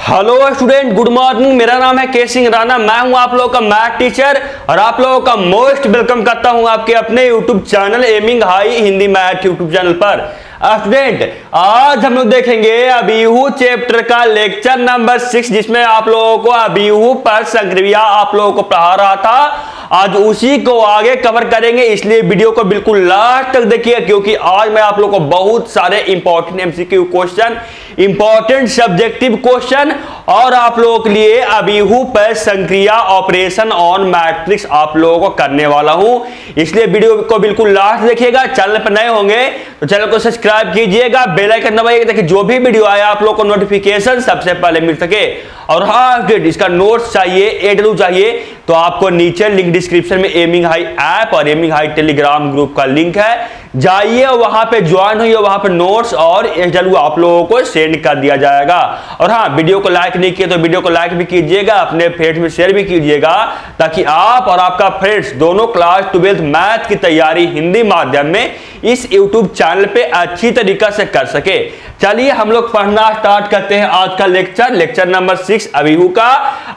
Hello student, good morning. मेरा नाम है के सिंह राणा। मैं हूं आप लोगों का मैथ टीचर और आप लोगों का मोस्ट वेलकम करता हूं आपके अपने YouTube channel aiming high Hindi math YouTube channel पर। स्टूडेंट, आज हम लोग देखेंगे अभिहू चैप्टर का लेक्चर नंबर 6, जिसमें आप लोगों को अभिहू पर संक्रिया आप लोगों को पढ़ा रहा था। आज उसी को आगे कवर करेंगे, इसलिए वीडियो को बिल्कुल लास्ट तक देखिए, क्योंकि आज मैं आप लोगों को बहुत सारे important MCQ question, important subjective question और आप लोगों के लिए अभिहू पर संक्रिया ऑपरेशन ऑन मैट्रिक्स आप लोगों को करने वाला हूं। इसलिए वीडियो को बिल्कुल लास्ट देखिएगा। चैनल पर नए होंगे तो चैनल को सब्सक्राइब कीजिएगा, बेल आइकन दबाइएगा ताकि जो भी वीडियो आए आप लोगों को नोटिफिकेशन सबसे पहले मिल सके। और हाँ, इसका नोट्स चाहिए, एडलू चाहिए तो आपको नीचे लिंक डिस्क्रिप्शन में एमिंग हाई ऐप और एमिंग हाई टेलीग्राम ग्रुप का लिंक है, जाइए वहां पे ज्वाइन होइए, वहां पे नोट्स और एडलू आप लोगों को सेंड कर दिया जाएगा। और हाँ, वीडियो को लाइक नहीं किए तो वीडियो को लाइक भी कीजिएगा, अपने फ्रेंड्स में शेयर भी कीजिएगा, ताकि आप और आपका फ्रेंड्स दोनों क्लास 12th मैथ की तैयारी हिंदी माध्यम में इस यूट्यूब चैनल पे अच्छी तरीका से कर सके। चलिए हम लोग पढ़ना स्टार्ट करते हैं आज का लेक्चर नंबर 6 अभिहू का,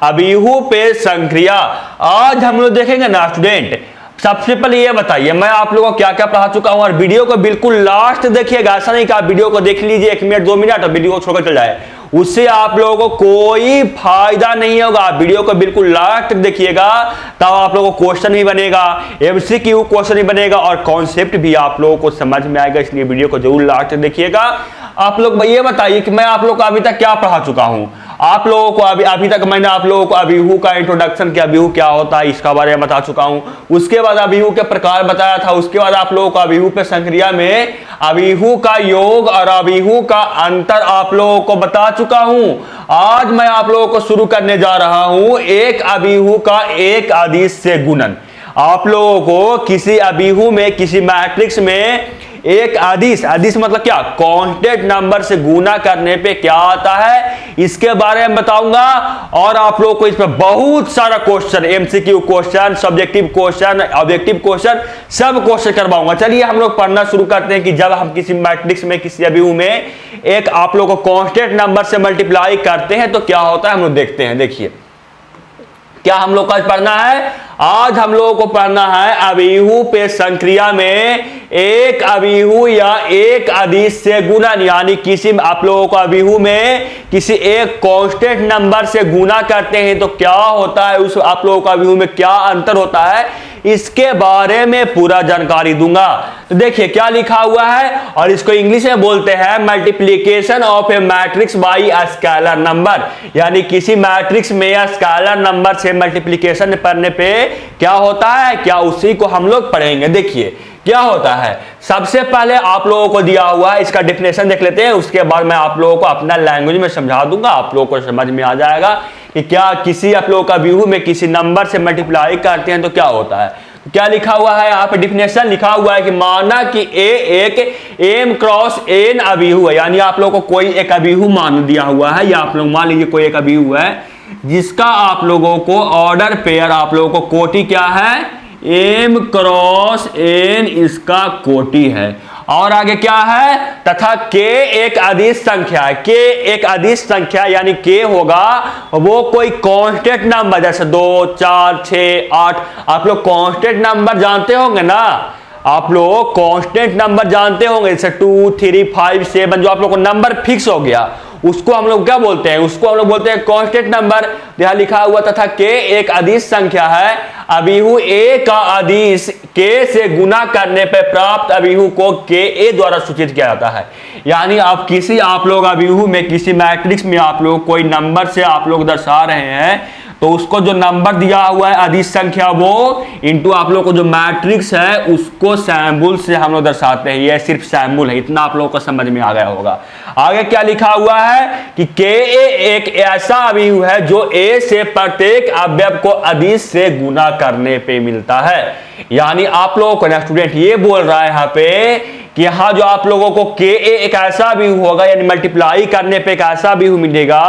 अभिहू पे संक्रिया। आज हम लोग देखेंगे ना स्टूडेंट, सबसे पहले ये बताइए मैं आप लोगों को क्या क्या पढ़ा चुका हूं, और वीडियो को बिल्कुल लास्ट देखिएगा। ऐसा नहीं कि आप वीडियो को देख लीजिए 1 मिनट 2 मिनट और वीडियो को छोड़कर चल जाए, उससे आप लोगों को कोई फायदा नहीं होगा। आप वीडियो को बिल्कुल लास्ट देखिएगा, तब आप लोगों को क्वेश्चन भी बनेगा, एमसीक्यू क्वेश्चन भी बनेगा और कॉन्सेप्ट भी आप लोगों को समझ में आएगा। इसलिए वीडियो को जरूर लास्ट देखिएगा। आप लोग ये बताइए कि मैं आप लोगों को अभी तक क्या पढ़ा चुका हूं। आप लोगों को अभी तक मैंने आप लोगों को अभिहू का इंट्रोडक्शन किया, अभिहू क्या होता है इसका बारे में बता चुका हूं। उसके बाद अभिहू के प्रकार बताया था। उसके बाद आप लोगों को अभिहू पे संक्रिया में अभिहू का योग और अभिहू का अंतर आप लोगों को बता चुका हूं। आज मैं आप लोगों को शुरू करने जा रहा हूं एक अभिहू का एक अदिश से गुणन। आप लोगों को किसी अभिहू में, किसी मैट्रिक्स में एक अदिश मतलब क्या, कांस्टेंट नंबर से गुना करने पे क्या आता है, इसके बारे में बताऊंगा। और आप लोगों को इसमें बहुत सारा question, MCQ question, subjective question, objective question, सब क्वेश्चन करवाऊंगा। चलिए हम लोग पढ़ना शुरू करते हैं कि जब हम किसी मैट्रिक्स में, किसी अभिहू में एक आप लोगों को कांस्टेंट नंबर से मल्टीप्लाई करते हैं तो क्या होता है, हम लोग देखते हैं। देखिए क्या हम लोग का पढ़ना है, आज हम लोगों को पढ़ना है अभिहू पे संक्रिया में एक अभिहू या एक अदिश से गुणन। यानी किसी आप लोगों को अभिहू में किसी एक कांस्टेंट नंबर से गुना करते हैं तो क्या होता है, उस आप लोगों को अभिहू में क्या अंतर होता है, इसके बारे में पूरा जानकारी दूंगा। तो देखिए क्या लिखा हुआ है, और इसको इंग्लिश में बोलते हैं multiplication of A matrix bye a scalar number. यानी किसी मैट्रिक्स में या स्केलर नंबर से मल्टीप्लिकेशन करने पे क्या होता है, क्या उसी को हम लोग पढ़ेंगे। देखिए क्या होता है, सबसे पहले आप लोगों को दिया हुआ है, इसका डेफिनेशन देख लेते हैं, उसके बाद मैं आप लोगों को अपना लैंग्वेज में समझा दूंगा, आप लोगों को समझ में आ जाएगा कि क्या किसी आप लोगों का अभिहू में किसी नंबर से मल्टीप्लाई करते हैं तो क्या होता है। तो क्या लिखा हुआ है यहाँ पे, डेफिनेशन लिखा हुआ है कि माना कि ए एक एम क्रॉस एन अभिहू है। यानी आप लोगों को कोई एक अभिहू मान दिया हुआ है, या आप लोग मान लीजिए कोई एक अभिहू है जिसका आप लोगों को ऑर्डर पेयर, आप लोगों को कोटि क्या है, एम क्रॉस एन इसका कोटि है। और आगे क्या है, तथा के एक अदिश संख्या है। के एक अदिश संख्या यानी के होगा वो कोई कांस्टेंट नंबर, जैसे 2 4 6 8। आप लोग कांस्टेंट नंबर जानते होंगे ना, आप लोग कांस्टेंट नंबर जानते होंगे, जैसे 2 3 5 7, जो आप लोग को नंबर फिक्स हो गया उसको हम लोग क्या बोलते हैं, उसको हम लोग बोलते हैं कांस्टेंट नंबर। यहां लिखा हुआ तथा के एक अदिश संख्या है, अभिहू ए का अदिश के से गुना करने पर प्राप्त अभिहू को के ए द्वारा सूचित किया जाता है। यानी आप लोग अभिहू में किसी मैट्रिक्स में आप लोग कोई नंबर से आप लोग दर्शा रहे हैं, तो उसको जो नंबर दिया हुआ है अदिश संख्या, वो इंटू आप लोग को जो मैट्रिक्स है उसको सैम्बुल से हम लोग दर्शाते हैं। ये सिर्फ सैम्बुल है, इतना आप लोगों को समझ में आ गया होगा। आगे क्या लिखा हुआ है कि के एक ऐसा अभिहू है जो ए से प्रत्येक अवयव को अदिश से गुना करने पे मिलता है। यानी आप लोगों को ना स्टूडेंट ये बोल रहा है यहाँ पे कि यहाँ जो आप लोगों को के एक ऐसा भी होगा, यानी मल्टीप्लाई करने पे एक ऐसा भी मिलेगा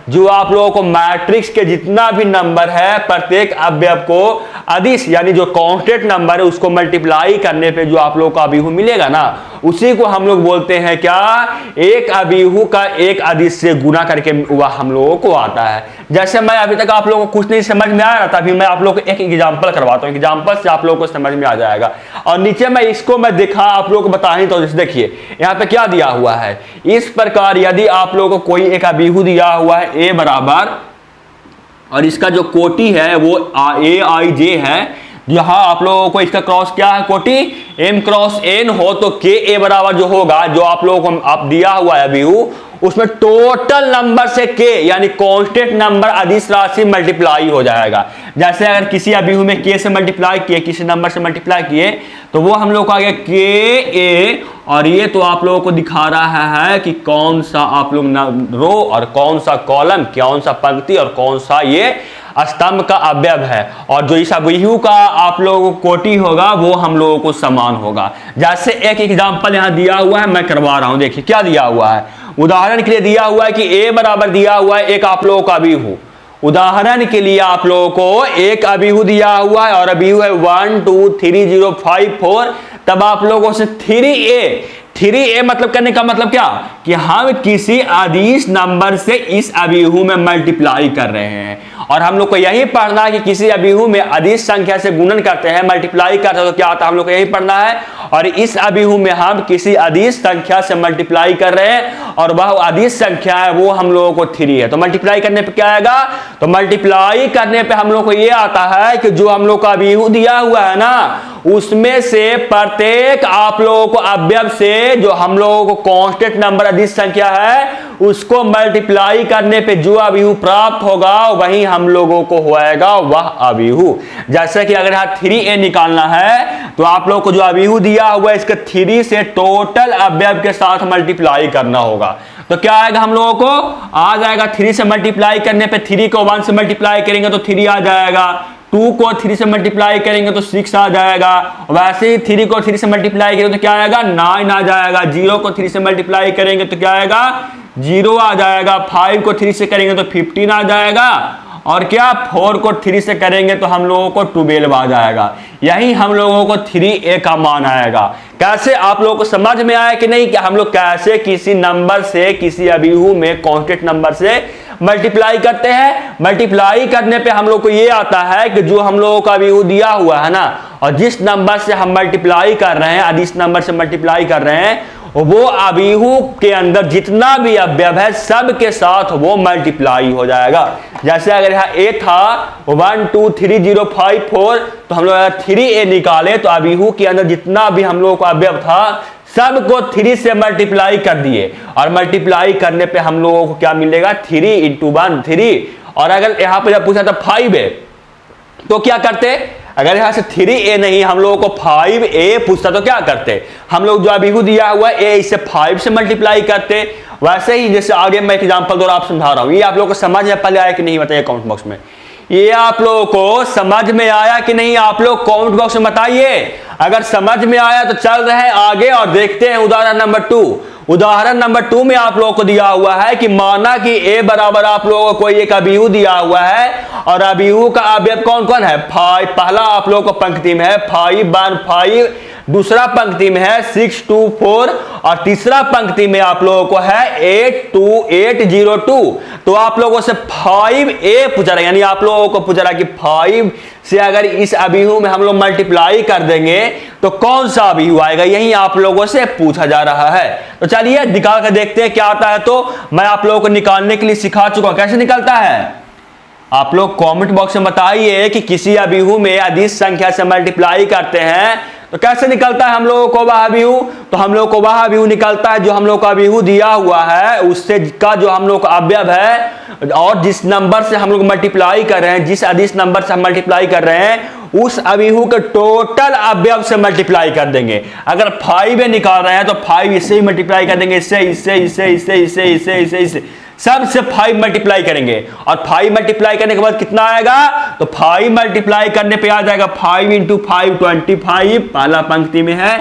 जो आप लोगों को मैट्रिक्स के जितना भी नंबर है प्रत्येक अवयव को अदिश यानी जो कांस्टेंट नंबर है उसको मल्टीप्लाई करने पे जो आप लोगों को अभिहु मिलेगा ना, उसी को हम लोग बोलते हैं क्या, एक अभिहु का एक अदिश से गुना करके वह हम लोगों को आता है। जैसे मैं अभी तक आप लोगों को कुछ नहीं समझ में आ रहा था, अभी मैं आप लोगों को एक एग्जांपल करवाता हूँ, एग्जांपल से आप लोगों को समझ में आ जाएगा। और नीचे मैं इसको मैं दिखा आप लोगों को बता ही तो देखिए यहाँ पे क्या दिया हुआ है। इस प्रकार यदि आप लोगों को कोई एक अभिहु दिया हुआ है ए बराबर, और इसका जो कोटि है वो ए आई जे है, यहां आप लोगों को इसका क्रॉस क्या है, कोटि m क्रॉस n हो तो के ए बराबर जो होगा, जो आप लोगों को आप दिया हुआ है अभिहु, उसमें टोटल नंबर से के यानी कांस्टेंट नंबर अदिश राशि मल्टीप्लाई हो जाएगा। जैसे अगर किसी अभिहु में के से मल्टीप्लाई किए, किसी नंबर से मल्टीप्लाई किए, तो वो हम लोग को आ गया के ए, और ये तो आप लोगों को दिखा रहा है कि कौन सा आप लोग रो और कौन सा कॉलम, कौन सा पंक्ति और कौन सा ये स्तंभ का अवयव है। और जो इस अभिहु का आप लोगों को कोटि होगा वो हम लोगों को समान होगा। जैसे एक एग्जांपल यहाँ दिया हुआ है, मैं करवा रहा हूं, देखिए क्या दिया हुआ है। उदाहरण के लिए दिया हुआ है कि ए बराबर दिया हुआ है एक आप लोगों का अभिहु। उदाहरण के लिए आप लोगों को एक अभिहु दिया हुआ है और अभिहु है 1 2 3 0 5 4, तब आप लोगों से 3a मतलब करने का मतलब क्या, कि हम किसी अदिश नंबर से इस अभिहु में मल्टीप्लाई कर रहे हैं। और हम लोग को यही पढ़ना है कि किसी अभिहु में अदिश संख्या से गुणन करते हैं, मल्टीप्लाई करते हैं तो क्या आता है, हम लोग को यही पढ़ना है। और इस अभिहु में हम किसी अदिश संख्या से मल्टीप्लाई कर रहे हैं और वह अदिश संख्या है वो हम लोगों को 3 है। तो मल्टीप्लाई करने पे क्या आएगा, तो मल्टीप्लाई करने पे हम लोग को ये आता है कि जो हम लोग का अभिहु दिया हुआ है ना, उसमें से प्रत्येक आप लोगों को अवयव से जो हम लोगों को कांस्टेंट नंबर अदिश संख्या है उसको मल्टीप्लाई करने पे जो अभिहु प्राप्त होगा वही हम लोगों को होएगा वह अभिहु। जैसे कि अगर यहाँ 3a निकालना है तो आप लोगों को जो अभिहु दिया हुआ है इसके 3 से टोटल अवयव के साथ मल्टीप्लाई करना होगा। तो क्या आएगा, हम लोगों को आ जाएगा 3 से मल्टीप्लाई करने पे, 3 को 1 से मल्टीप्लाई करेंगे तो 3 आ जाएगा, 2 को 3 से मल्टीप्लाई करेंगे तो 6 आ जाएगा, वैसे ही 3 को 3 से मल्टीप्लाई करेंगे तो क्या आएगा, 9 आ जाएगा, 0 को 3 से मल्टीप्लाई करेंगे तो क्या आएगा, 0 आ जाएगा, 5 को 3 से करेंगे तो 15 आ जाएगा, और क्या 4 को 3 से करेंगे तो हम लोगों को 12 आ जाएगा। यही हम लोगों को 3a का मान आएगा। कैसे आप लोगों को समझ में आया कि नहीं, कि हम लोग कैसे किसी नंबर से किसी अभिहु में कांस्टेंट नंबर से मल्टीप्लाई करते हैं। मल्टीप्लाई करने पे हम लोग को ये आता है कि जो हम लोगों का अभिहु दिया हुआ है ना, और जिस नंबर से हम मल्टीप्लाई कर रहे हैं, अदिश नंबर से मल्टीप्लाई कर रहे हैं, वो अभिहु के अंदर जितना भी अवयव है सब के साथ वो मल्टीप्लाई हो जाएगा। जैसे अगर यहाँ a था 1 2 3 0 5 4, तो हम लोग 3a निकाले तो अभिहु के अंदर जितना भी हम लोगों का अवयव था सबको 3 से मल्टीप्लाई कर दिए, और मल्टीप्लाई करने पे हम लोगों को क्या मिलेगा, 3 × 1 3। और अगर यहाँ पे जब पूछा था 5a तो क्या करते, अगर यहां से 3a नहीं हम लोगों को 5a पूछता तो क्या करते, हम लोग जो अभिहु दिया हुआ है a इससे 5 से मल्टीप्लाई करते। वैसे ही जैसे आगे मैं एग्जांपल द्वारा आप समझा रहा हूं, ये आप लोगों को समझ में पहले आया कि नहीं बताइए कमेंट बॉक्स में। ये आप लोगों को समझ में आया कि नहीं, आप लोग कमेंट बॉक्स में बताइए। अगर समझ में आया तो चल रहे हैं आगे और देखते हैं उदाहरण नंबर 2। उदाहरण नंबर 2 में आप लोगों को दिया हुआ है कि माना कि a बराबर आप लोगों को कोई एक अभिहु दिया हुआ है, और अभिहु का अवयव कौन कौन है, 5। पहला आप लोगों को पंक्ति में है 5 1 5, दूसरा पंक्ति में है 6 2 4, और तीसरा पंक्ति में आप लोगों को है 8 2 8 0 2। तो आप लोगों से 5a पूछा रहा, यानी आप लोगों को पूछा रहा कि 5 से अगर इस अभिहु में हम लोग मल्टीप्लाई कर देंगे तो कौन सा अभिहु आएगा, यही आप लोगों से पूछा जा रहा है। तो चलिए निकाल कर देखते हैं क्या आता है। तो मैं आप लोगों को निकालने के लिए सिखा चुका हूं, कैसे निकलता है। आप लोग कमेंट बॉक्स में बताइए कि किसी अभिहु में अदिश संख्या से मल्टीप्लाई करते हैं तो कैसे निकलता है हम लोगों को वह अभिहु। तो हम लोग को वह अभिहु निकलता है जो हम लोग का अभिहु दिया हुआ है उससे का जो हम लोग का अवयव है, और जिस नंबर से हम लोग मल्टीप्लाई कर रहे हैं, जिस अदिश नंबर से हम मल्टीप्लाई कर रहे हैं उस अभिहु के टोटल अवयव से मल्टीप्लाई कर देंगे। अगर 5 निकाल रहे हैं तो 5 इससे ही मल्टीप्लाई कर देंगे, इससे इससे इससे इससे इससे इससे इससे इससे सब से 5 मल्टीप्लाई करेंगे। और 5 मल्टीप्लाई करने के बाद कितना आएगा, तो 5 मल्टीप्लाई करने पे आ जाएगा 5 × 5 25। पहला पंक्ति में है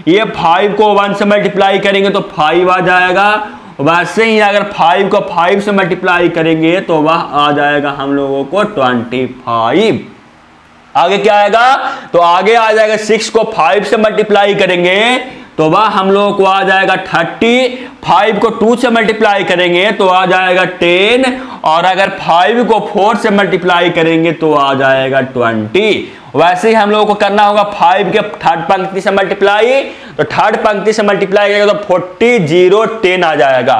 ये 5 को 1 से मल्टीप्लाई करेंगे तो 5 आ जाएगा। वैसे ही अगर 5 को 5 से मल्टीप्लाई करेंगे तो वह आ जाएगा हम लोगों को 25। आगे क्या आएगा, तो आगे आ जाएगा 6 को 5 से मल्टीप्लाई करेंगे तो वह हम लोगों को आ जाएगा 30। 5 को 2 से मल्टीप्लाई करेंगे तो आ जाएगा 10, और अगर 5 को 4 से मल्टीप्लाई करेंगे तो आ जाएगा 20। वैसे ही हम लोगों को करना होगा 5 के थर्ड पंक्ति से मल्टीप्लाई, तो थर्ड पंक्ति से मल्टीप्लाई करेगा तो 40 0 10 आ जाएगा।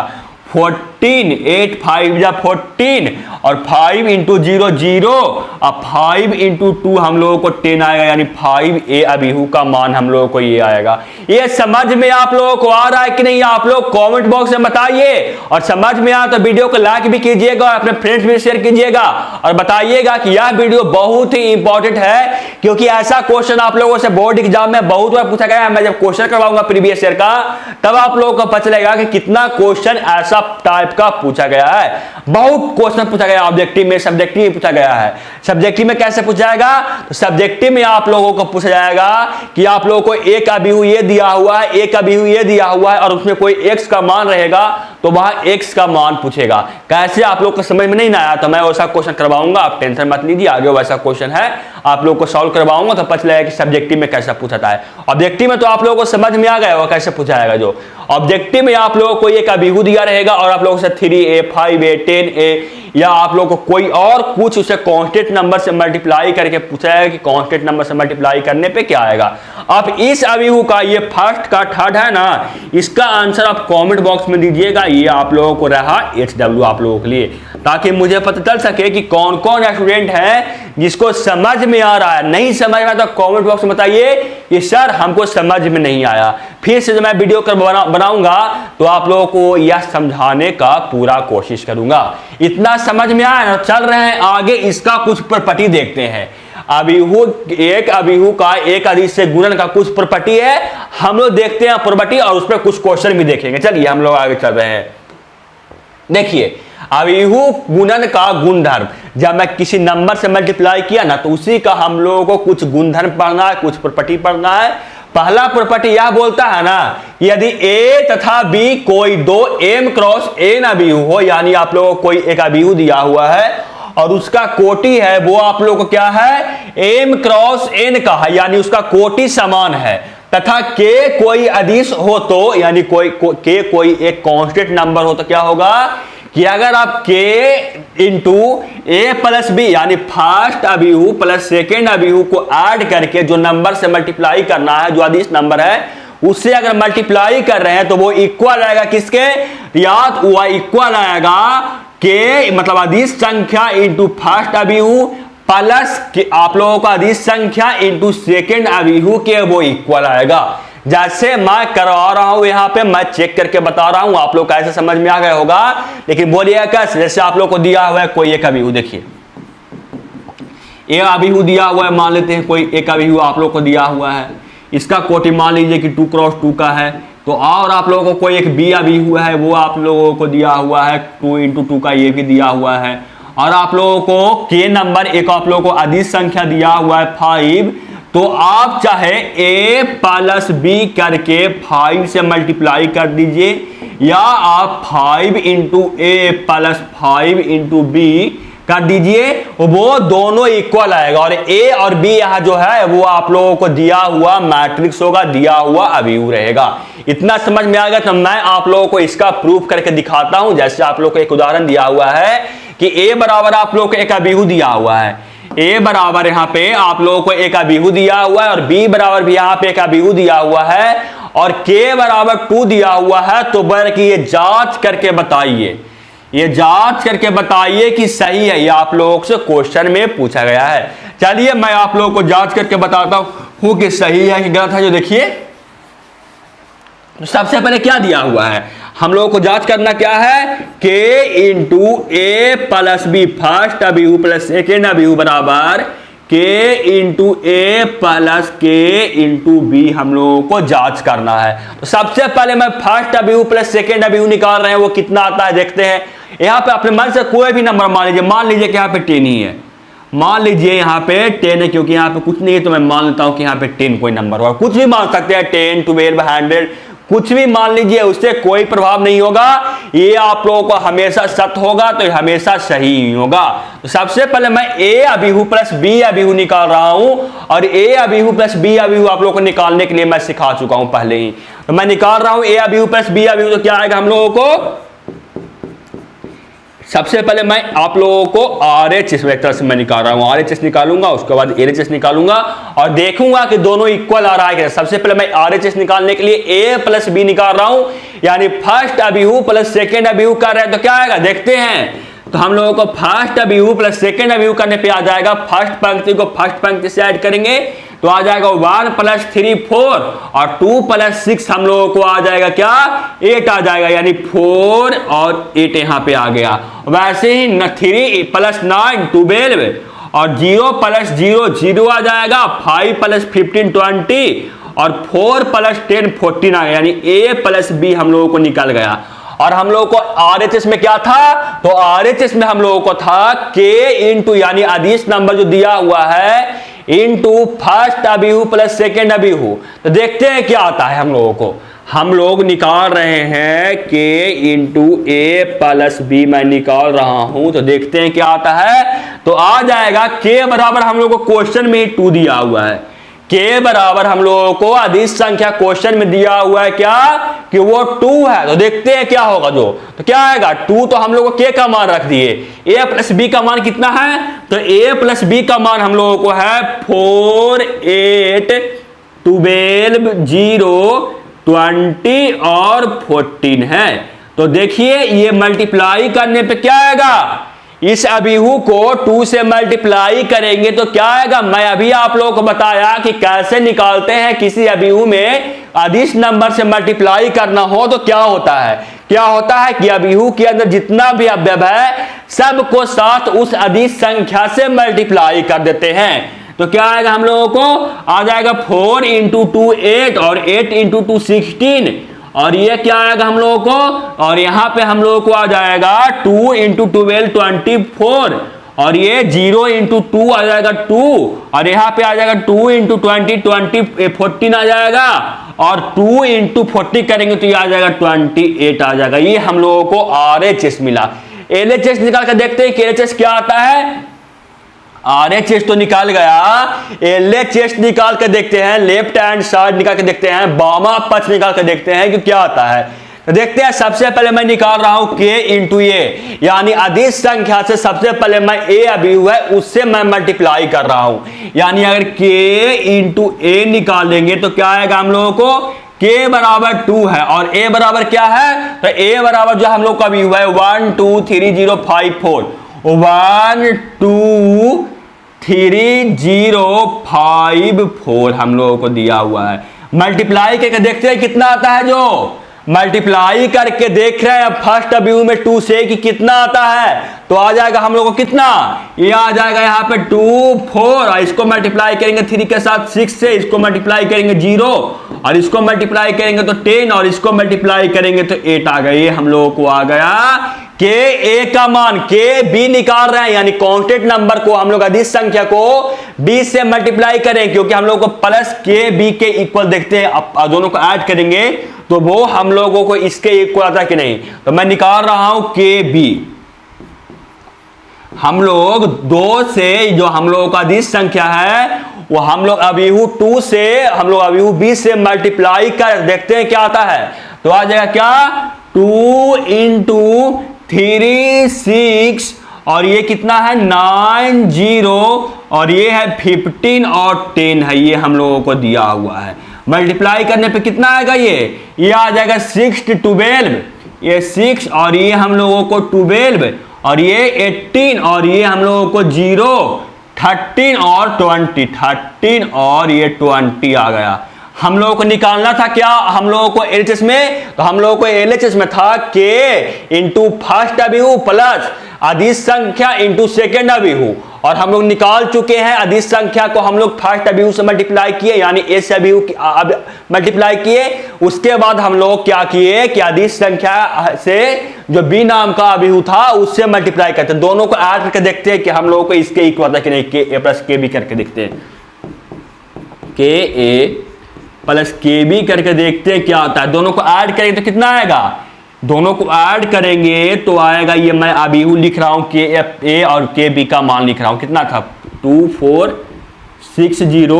14 8 5 जा 14, और 5 इंटू 0 0, और 5 इंटू 2 हम लोगों को 10 आएगा, यानी 5a अबीहू का मान हम लोगों को ये आएगा। ये समझ में आप लोगों को आ रहा है कि नहीं, आप लोग कमेंट बॉक्स में बताइए, और समझ में आया तो वीडियो को लाइक भी कीजिएगा और अपने फ्रेंड्स भी शेयर कीजिएगा, और बताइएगा कि यह वीडियो बहुत ही इंपॉर्टेंट है, क्योंकि ऐसा क्वेश्चन आप लोगों से बोर्ड एग्जाम में बहुत बार पूछा गया है। मैं जब क्वेश्चन करवाऊंगा प्रीवियस ईयर का, तब आप लोगों को पता चलेगा कि कितना क्वेश्चन ऐसा टाइप का पूछा गया है। बहुत क्वेश्चन पूछा गया ऑब्जेक्टिव में, सब्जेक्टिव में पूछा गया है। सब्जेक्टिव में कैसे पूछा जाएगा, तो सब्जेक्टिव में आप लोगों को पूछा जाएगा कि आप लोगों को एक अबीहू ये दिया हुआ है, एक अबीहू ये दिया हुआ है, और उसमें कोई x का मान रहेगा तो वह x का मान पूछेगा। कैसे आप लोग को समझ में नहीं आया तो मैं वैसा क्वेश्चन करवाऊंगा, आप टेंशन मत लीजिए। आगे वैसा क्वेश्चन है आप लोग को सॉल्व करवाऊंगा तो पता चलेगा कि सब्जेक्टिव में कैसा पूछा जाता है। ऑब्जेक्टिव में तो आप लोगों को समझ में आ गया वो कैसे पूछा जाएगा। जो ऑब्जेक्टिव में आप लोगों को एक अबीहू दिया रहेगा और आप लोगों से 3a 5a 10a या आप लोगों को कोई और कुछ उसे कांस्टेंट नंबर से मल्टीप्लाई करके पूछा जाएगा कि कांस्टेंट नंबर से मल्टीप्लाई करने पे क्या आएगा। अब इस अबीहू का ये फर्स्ट का थर्ड है ना, इसका आंसर आप कमेंट बॉक्स में दीजिएगा। ये आप लोगों को रहा HW आप लोगों के लिए, ताकि मुझे पता चल सके कि कौन कौन स्टूडेंट है जिसको समझ में आ रहा है। नहीं समझ में आया तो कमेंट बॉक्स में बताइए कि सर हमको समझ में नहीं आया। फिर से जब मैं वीडियो बनाऊंगा तो आप लोगों को यह समझाने का पूरा कोशिश करूंगा। इतना समझ में आया ना, चल रहे हैं आगे, इसका कुछ प्रॉपर्टी देखते हैं। अबीहू एक अबीहू का एक अदिश से गुणन का कुछ प्रॉपर्टी है, हम लोग देखते हैं प्रॉपर्टी और उस पर कुछ क्वेश्चन भी देखेंगे। चलिए हम लोग आगे चल रहे हैं। देखिए अबीहू गुणन का गुणधर्म, जब मैं किसी नंबर से मल्टीप्लाई किया ना तो उसी का हम लोगों को कुछ गुणधर्म पढ़ना है, कुछ प्रॉपर्टी पढ़ना है। पहला प्रॉपर्टी यह बोलता है ना, यदि a तथा b कोई दो m क्रॉस n अबीहू हो, यानी आप लोगों को कोई एक अबीहू दिया हुआ है और उसका कोटि है वो आप लोगों को क्या है, m क्रॉस n का है, यानी उसका कोटि समान है, तथा k कोई अदिश हो तो, यानी k कोई एक कांस्टेंट नंबर हो तो क्या होगा कि अगर आप k into a plus B यानी फर्स्ट अबीहू प्लस सेकेंड अबीहू को ऐड करके जो नंबर से मल्टीप्लाई करना है, जो अदिश नंबर है उससे अगर मल्टीप्लाई कर रहे हैं तो वो इक्वल आएगा किसके, याद हुआ इक्वल आएगा k मतलब अदिश संख्या इंटू फर्स्ट अबीहू प्लस आप लोगों का अदिश संख्या इंटू सेकेंड अबीहू के, वो इक्वल आएगा। जैसे मैं करवा रहा हूं यहां पे, मैं चेक करके बता रहा हूं, आप लोग कैसे समझ में आ गया होगा, लेकिन बोलिएगा कैसे। जैसे आप लोग को दिया हुआ है कोई एक अबीहू, देखिए ए अबीहू दिया हुआ है, मान लेते हैं कोई एक अबीहू आप लोग को दिया हुआ है, इसका कोटि मान लीजिए कि 2 क्रॉस 2 का है। तो और आप लोगों को कोई एक बी अबीहू है, वो आप लोगों को दिया हुआ है 2 इंटू 2 का, ये भी दिया हुआ है। और आप लोगों को के नंबर एक आप लोगों को अदिश संख्या दिया हुआ है 5, तो आप चाहे a प्लस b करके 5 से मल्टीप्लाई कर दीजिए, या आप 5 इंटू ए प्लस 5 इंटू बी कर दीजिए, वो दोनों इक्वल आएगा। और a और b यहां जो है वो आप लोगों को दिया हुआ मैट्रिक्स होगा, दिया हुआ अबीहू रहेगा। इतना समझ में आ गया। तो मैं आप लोगों को इसका प्रूफ करके दिखाता हूं। जैसे आप लोगों को एक उदाहरण दिया हुआ है कि a बराबर आप लोगों को एक अबीहू दिया हुआ है, a बराबर यहाँ पे आप लोगों को एक अबीहू दिया हुआ है, और b बराबर भी यहाँ पे एक अबीहू दिया हुआ है, और k बराबर 2 दिया हुआ है। तो बल्कि ये जांच करके बताइए, ये जांच करके बताइए कि सही है। ये आप लोगों से क्वेश्चन में पूछा गया है। चलिए मैं आप लोगों को जांच करके बताता हूं कि सही है कि गलत है। जो देखिए सबसे पहले क्या दिया हुआ है, हम लोगों को जांच करना क्या है, k इंटू ए प्लस बी फर्स्ट अबीहू प्लस सेकेंड अबीहू बराबर k इंटू ए प्लस के इंटू बी हम लोगों को जांच करना है। तो सबसे पहले मैं फर्स्ट अबीहू प्लस सेकेंड अबीहू निकाल रहे हैं, वो कितना आता है देखते हैं। यहाँ पे अपने मन से कोई भी नंबर मान लीजिए कि यहाँ पे 10 ही है, मान लीजिए यहाँ पे 10 है, क्योंकि यहाँ पे कुछ नहीं है तो मैं मान लेता हूँ कि यहाँ पे 10 कोई नंबर होगा। कुछ भी मान सकते हैं, 10, 12, 100, कुछ भी मान लीजिए, उससे कोई प्रभाव नहीं होगा। ये आप लोगों को हमेशा सत्य होगा, तो हमेशा सही ही होगा। तो सबसे पहले मैं ए अभिहु प्लस बी अभिहु निकाल रहा हूं, और ए अभिहु प्लस बी अभिहु आप लोगों को निकालने के लिए मैं सिखा चुका हूं पहले ही। तो मैं निकाल रहा हूं ए अभिहु प्लस बी अभिहु, तो क्या आएगा हम लोगों को, सबसे पहले मैं आप लोगों को RHS वेक्टर से मैं निकाल रहा हूं, RHS निकालूंगा, उसके बाद LHS निकालूंगा और देखूंगा कि दोनों इक्वल आ रहा है। सबसे पहले मैं RHS निकालने के लिए A प्लस बी निकाल रहा हूं, यानी फर्स्ट अभिहु प्लस सेकेंड अभिहु कर रहे हैं, तो क्या आएगा देखते हैं। तो हम लोगों को फर्स्ट अभिहु प्लस सेकेंड अभिहु करने पे आ जाएगा, फर्स्ट पंक्ति को फर्स्ट पंक्ति से ऐड करेंगे तो आ जाएगा 1 + 3 4 और 2 + 6 हम लोगों को आ जाएगा क्या, 8 आ जाएगा, यानी 4 और 8 यहाँ पे आ गया। वैसे ही 3 + 9 12 और 0 + 0 0 आ जाएगा, 5 + 15 20 और 4 + 10 14 आ गया, यानी A प्लस बी हम लोगों को निकल गया। और हम लोगों को RHS में क्या था, तो RHS में हम लोगों को था K इंटू, यानी अदिश नंबर जो दिया हुआ है, इंटू फर्स्ट अभिहु प्लस सेकेंड अभिहु। तो देखते हैं क्या आता है हम लोगों को। हम लोग निकाल रहे हैं K into A plus B, मैं निकाल रहा हूं, तो देखते हैं क्या आता है। तो आ जाएगा K बराबर हम लोग को क्वेश्चन में ही 2 दिया हुआ है, K बराबर हम लोगों को अदिश संख्या क्वेश्चन में दिया हुआ है क्या, कि वो 2 है। तो देखते हैं क्या होगा जो, तो क्या आएगा 2, तो हम लोगों को K का मान रख दिए, A प्लस बी का मान कितना है, तो A प्लस बी का मान हम लोगों को है 4 8 12 0 20 और 14 है। तो देखिए ये मल्टीप्लाई करने पे क्या आएगा, इस अभिहु को 2 से मल्टीप्लाई करेंगे तो क्या आएगा। मैं अभी आप लोगों को बताया कि कैसे निकालते हैं, किसी अभिहु में अदिश नंबर से मल्टीप्लाई करना हो तो क्या होता है, क्या होता है कि अभिहु के अंदर जितना भी अवयव है सबको साथ उस अदिश संख्या से मल्टीप्लाई कर देते हैं। तो क्या आएगा हम लोगों को, आ जाएगा 4 × 2 8 और 8 × 2 16 और ये क्या आएगा हम लोगों को, और यहाँ पे हम लोगों को आ जाएगा 2 × 12 24 और ये 0 × 2 आ जाएगा 2 और यहाँ पे आ जाएगा 2 × 20 14 आ जाएगा और 2 × 40 करेंगे तो ये आ जाएगा 28 आ जाएगा। ये हम लोगों को RHS मिला। LHS निकाल कर देखते हैं कि LHS क्या आता है। RHS तो निकाल गया, LHS निकाल कर देखते हैं, लेफ्ट हैंड साइड निकाल कर देखते हैं, बामा पक्ष निकाल कर देखते हैं कि क्या आता है। तो देखते हैं, सबसे पहले मैं निकाल रहा हूं K इंटू A, यानी अदिश संख्या से सबसे पहले मैं A अभिहु है उससे मैं मल्टीप्लाई कर रहा हूं, यानी अगर K इंटू A निकालेंगे तो क्या आएगा हम लोगों को, K बराबर 2 है और A बराबर क्या है, तो A बराबर जो हम लोग का अभिहु है 1 2 3 0 5 4 1 2 3 0 5 4 हम लोगों को दिया हुआ है। मल्टीप्लाई करके देखते हैं कितना आता है, जो मल्टीप्लाई करके देख रहे हैं फर्स्ट अभिहु में 2 से कि कितना आता है, तो आ जाएगा हम लोगों को कितना, ये आ जाएगा यहाँ पे 2 4 और इसको मल्टीप्लाई करेंगे 3 के साथ 6 से, इसको मल्टीप्लाई करेंगे 0 और इसको मल्टीप्लाई करेंगे तो 10 और इसको मल्टीप्लाई करेंगे तो 8 आ गया। ये हम लोगों को आ गया K A का मान, K B निकाल रहे हैं, यानी कांस्टेंट नंबर को हम लोग अदिश संख्या को B से मल्टीप्लाई करें, क्योंकि हम लोग को प्लस K B के इक्वल देखते हैं, अब दोनों को ऐड करेंगे तो वो हम लोगों को इसके इक्वल आता है कि नहीं। तो मैं निकाल रहा हूं K B, हम लोग 2 से जो हम लोगों का अदिश संख्या है वो हम लोग अभिहु 2 से हम लोग अभिहु B से मल्टीप्लाई कर देखते हैं क्या आता है। तो आ जाएगा क्या 2 × 3 6 और ये कितना है 9 0 और ये है 15 और 10 है, ये हम लोगों को दिया हुआ है। मल्टीप्लाई करने पे कितना आएगा, ये आ जाएगा 6 12, ये 6 और ये हम लोगों को 12 और ये 18 और ये हम लोगों को 0 13 और 20 13 और ये 20 आ गया। हम लोगों को निकालना था क्या, हम लोगों को LHS में, तो हम लोगों को LHS में था K इंटू फर्स्ट अभिहु प्लस अदिश संख्या इंटू सेकेंड अभिहु और हम लोग निकाल चुके हैं अदिश संख्या को हम लोग फर्स्ट अभिहु से मल्टीप्लाई किए, यानी ए से अभिहु मल्टीप्लाई किए। उसके बाद हम लोग क्या किए कि अदिश संख्या से जो बी नाम का अभिहु था उससे मल्टीप्लाई करते हैं। दोनों को ऐड करके देखते हैं कि हम लोगों को इसके इक्वल है कि नहीं, के ए प्लस के बी करके देखते हैं, के ए प्लस के बी करके देखते हैं क्या आता है। दोनों को ऐड करेंगे तो कितना आएगा, दोनों को ऐड करेंगे तो आएगा, ये मैं अभिहु लिख रहा हूं के ए और के बी का मान लिख रहा हूं, कितना था 2 4 6 0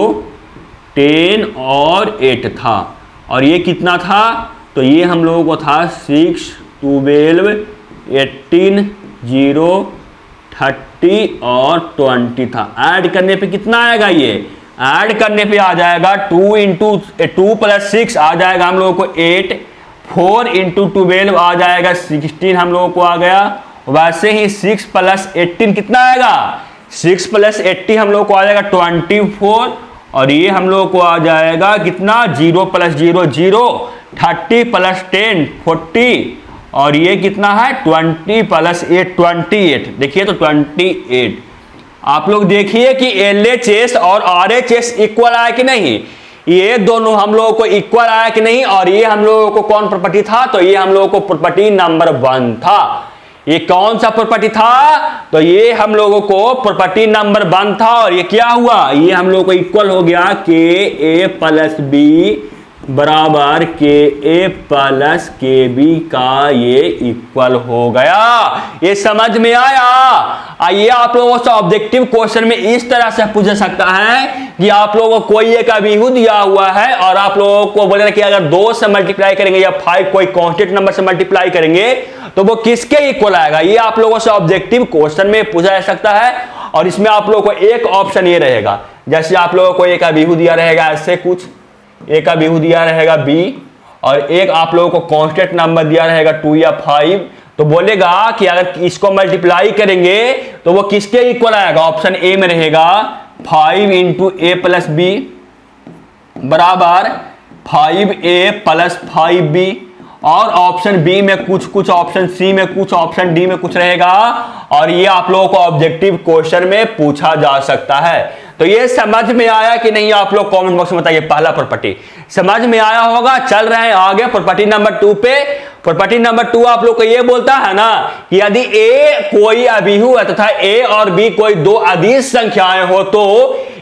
10 और 8 था। और ये कितना था, तो ये हम लोगों को था 6 12 18 0 30 और 20 था। ऐड करने पे कितना आएगा, ये ऐड करने पे आ जाएगा 2 इंटू 2 प्लस 6 आ जाएगा हम लोगों को 8, 4 इंटू 12 आ जाएगा 16 हम लोगों को आ गया। वैसे ही 6 प्लस 18 कितना आएगा, 6 प्लस 80 हम लोग को आ जाएगा 24, और ये हम लोग को आ जाएगा कितना 0 प्लस 0 0, 30 प्लस 10 40, और ये कितना है 20 प्लस 8 28। देखिए तो 28। आप लोग देखिए कि LHS और RHS इक्वल आया कि नहीं, ये दोनों हम लोगों को इक्वल आया कि नहीं। और ये हम लोगों को कौन प्रॉपर्टी था, तो ये हम लोगों को प्रॉपर्टी नंबर 1 था। ये कौन सा प्रॉपर्टी था, तो ये हम लोगों को प्रॉपर्टी नंबर 1 था। और ये क्या हुआ, ये हम लोगों को इक्वल हो गया के ए प्लस बी बराबर के ए प्लस के बी का ये इक्वल हो गया। ये समझ में आया। आइए आप लोगों से ऑब्जेक्टिव क्वेश्चन में इस तरह से पूछ सकता है कि आप लोगों को कोई एक अभिहु दिया हुआ है और आप लोगों को बोले कि अगर 2 से मल्टीप्लाई करेंगे या 5 कोई कांस्टेंट नंबर से मल्टीप्लाई करेंगे तो वो किसके इक्वल आएगा। ये आप लोगों से ऑब्जेक्टिव क्वेश्चन में पूछा जा सकता है। और इसमें आप लोगों को एक ऑप्शन ये रहेगा, जैसे आप लोगों को एक अभिहु दिया रहेगा ऐसे कुछ, एक अभिहु दिया रहेगा बी और एक आप लोगों को कांस्टेंट नंबर दिया रहेगा 2 या 5, तो बोलेगा कि अगर इसको मल्टीप्लाई करेंगे तो वो किसके इक्वल आएगा। ऑप्शन ए में रहेगा 5 इंटू ए प्लस बी बराबर 5a प्लस 5b, और ऑप्शन बी में कुछ, ऑप्शन सी में कुछ, ऑप्शन डी में कुछ रहेगा। और ये आप लोगों को ऑब्जेक्टिव क्वेश्चन में पूछा जा सकता है। तो ये समझ में आया कि नहीं, आप लोग कमेंट बॉक्स में बताइए। पहला प्रॉपर्टी समझ में आया होगा। चल रहे हैं आगे प्रॉपर्टी नंबर 2 पे। प्रॉपर्टी नंबर 2 आप लोग को ये बोलता है ना कि यदि ए कोई अभिहु है तथा ए और बी कोई 2 अदिश संख्याएं हो तो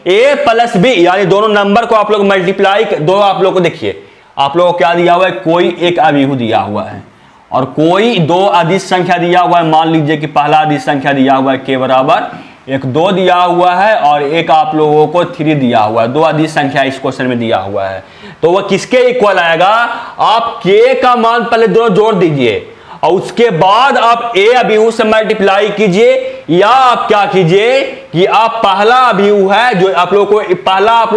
ए प्लस बी, यानी दोनों नंबर को आप लोग मल्टीप्लाई, दो आप लोग को देखिए, आप लोगों को क्या दिया हुआ है, कोई एक अभिहु दिया हुआ है और कोई 2 अदिश संख्या दिया हुआ है। मान लीजिए कि पहला अदिश संख्या दिया हुआ है के बराबर 1 2 दिया हुआ है और एक आप लोगों को 3 दिया हुआ है। 2 अदिश संख्या इस क्वेश्चन में दिया हुआ है, तो वह किसके इक्वल आएगा। आप के का मान पहले दोनों जोड़ दीजिए और उसके बाद आप ए अभिहु से मल्टीप्लाई कीजिए, या आप क्या कीजिए कि आप पहला अभिहु है जो आप लोगों को, पहला आप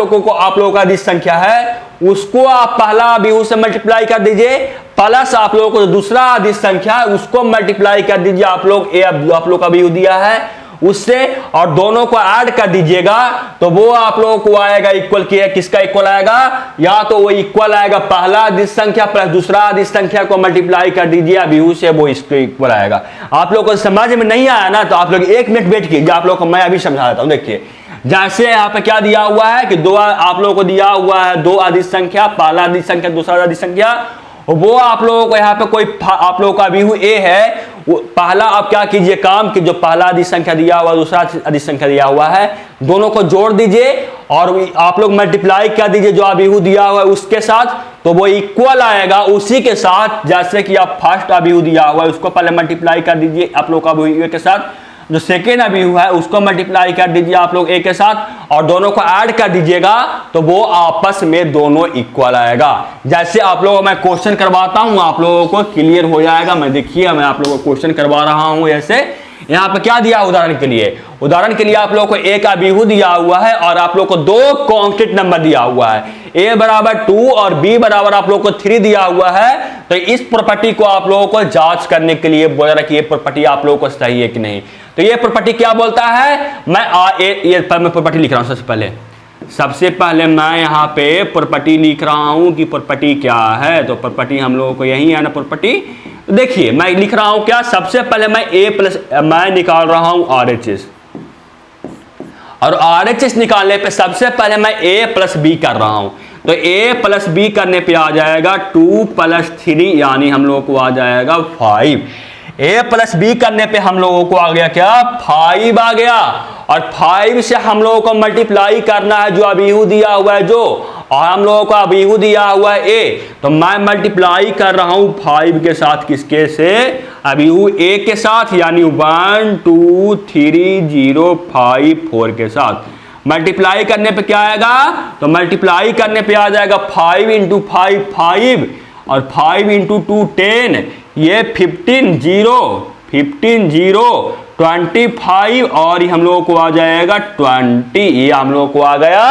लोगों का अदिश संख्या है उसको आप पहला अभिहु से मल्टीप्लाई कर दीजिए, प्लस आप लोगों को दूसरा अदिश संख्या है उसको मल्टीप्लाई कर दीजिए। आप लोग का अभिहु दिया है उससे, और दोनों को ऐड कर दीजिएगा तो वो आप लोगों को आएगा इक्वल किया। किसका इक्वल आएगा, या तो वो इक्वल आएगा पहला अदिश संख्या प्लस दूसरा अदिश संख्या को मल्टीप्लाई कर दीजिए अभिहु से, वो इसके इक्वल आएगा। आप लोगों को समझ में नहीं आया ना, तो आप लोग 1 मिनट वेट कीजिए, आप लोगों को मैं अभी समझा देता हूं। देखिए जैसे यहाँ पे क्या दिया हुआ है कि 2 आप लोगों को दिया हुआ है 2 अदिश संख्या, पहला अदिश संख्या दूसरा अदिश संख्या, वो आप लोगों को यहाँ पे कोई आप लोगों का अभिहु ए है, वो पहला आप क्या कीजिए काम कि जो पहला अदिश संख्या दिया हुआ दूसरा अदिश संख्या दिया हुआ है दोनों को जोड़ दीजिए और आप लोग मल्टीप्लाई कर दीजिए जो अभिहु दिया हुआ है उसके साथ, तो वो इक्वल आएगा उसी के साथ। जैसे कि आप फर्स्ट अभिहु दिया हुआ है उसको पहले मल्टीप्लाई कर दीजिए आप लोग का अभिहु के साथ, जो सेकेंड अभिहु है उसको मल्टीप्लाई कर दीजिए आप लोग ए के साथ और दोनों को ऐड कर दीजिएगा तो वो आपस में दोनों इक्वल आएगा। जैसे आप लोगों को मैं क्वेश्चन करवाता हूं आप लोगों को क्लियर हो जाएगा। मैं देखिए मैं आप लोगों को क्वेश्चन करवा रहा हूं। ऐसे यहाँ पे क्या दिया उदाहरण के लिए आप लोगों को एक अभिहु दिया हुआ है और आप लोगों को 2 कांस्टेंट नंबर दिया हुआ है, ए बराबर 2 और बी बराबर आप लोगों को 3 दिया हुआ है। तो इस प्रॉपर्टी को आप लोगों को जांच करने के लिए बोल रहा है कि ये प्रॉपर्टी आप लोगों को सही है कि नहीं। तो ये प्रॉपर्टी क्या बोलता है, मैं प्रॉपर्टी लिख रहा हूं। सबसे पहले मैं यहाँ पे प्रॉपर्टी लिख रहा हूं कि प्रॉपर्टी क्या है। तो प्रॉपर्टी हम लोगों को यही है ना प्रॉपर्टी। तो देखिए मैं लिख रहा हूं क्या, सबसे पहले मैं मैं निकाल रहा हूं RHS। और RHS निकालने पे सबसे पहले मैं a प्लस बी कर रहा हूं, तो a प्लस बी करने पे आ जाएगा 2 प्लस 3, यानी हम लोगों को आ जाएगा 5। a प्लस बी करने पे हम लोगों को आ गया क्या, 5 आ गया। और 5 से हम लोगों को मल्टीप्लाई करना है जो अबीहू दिया हुआ है जो, और हम लोगों को अबीहू दिया हुआ है a, तो मैं मल्टीप्लाई कर रहा हूं 5 के साथ, किसके से, अबीहू a के साथ, यानी 1 2 3 0 5 4 के साथ। मल्टीप्लाई करने पे क्या आएगा, तो मल्टीप्लाई करने पे आ जाएगा 5 इंटू 5 5, और 5 इंटू 2 10, ये 15 0 25, और ये हम लोगों को आ जाएगा 20। ये हम लोगों को आ गया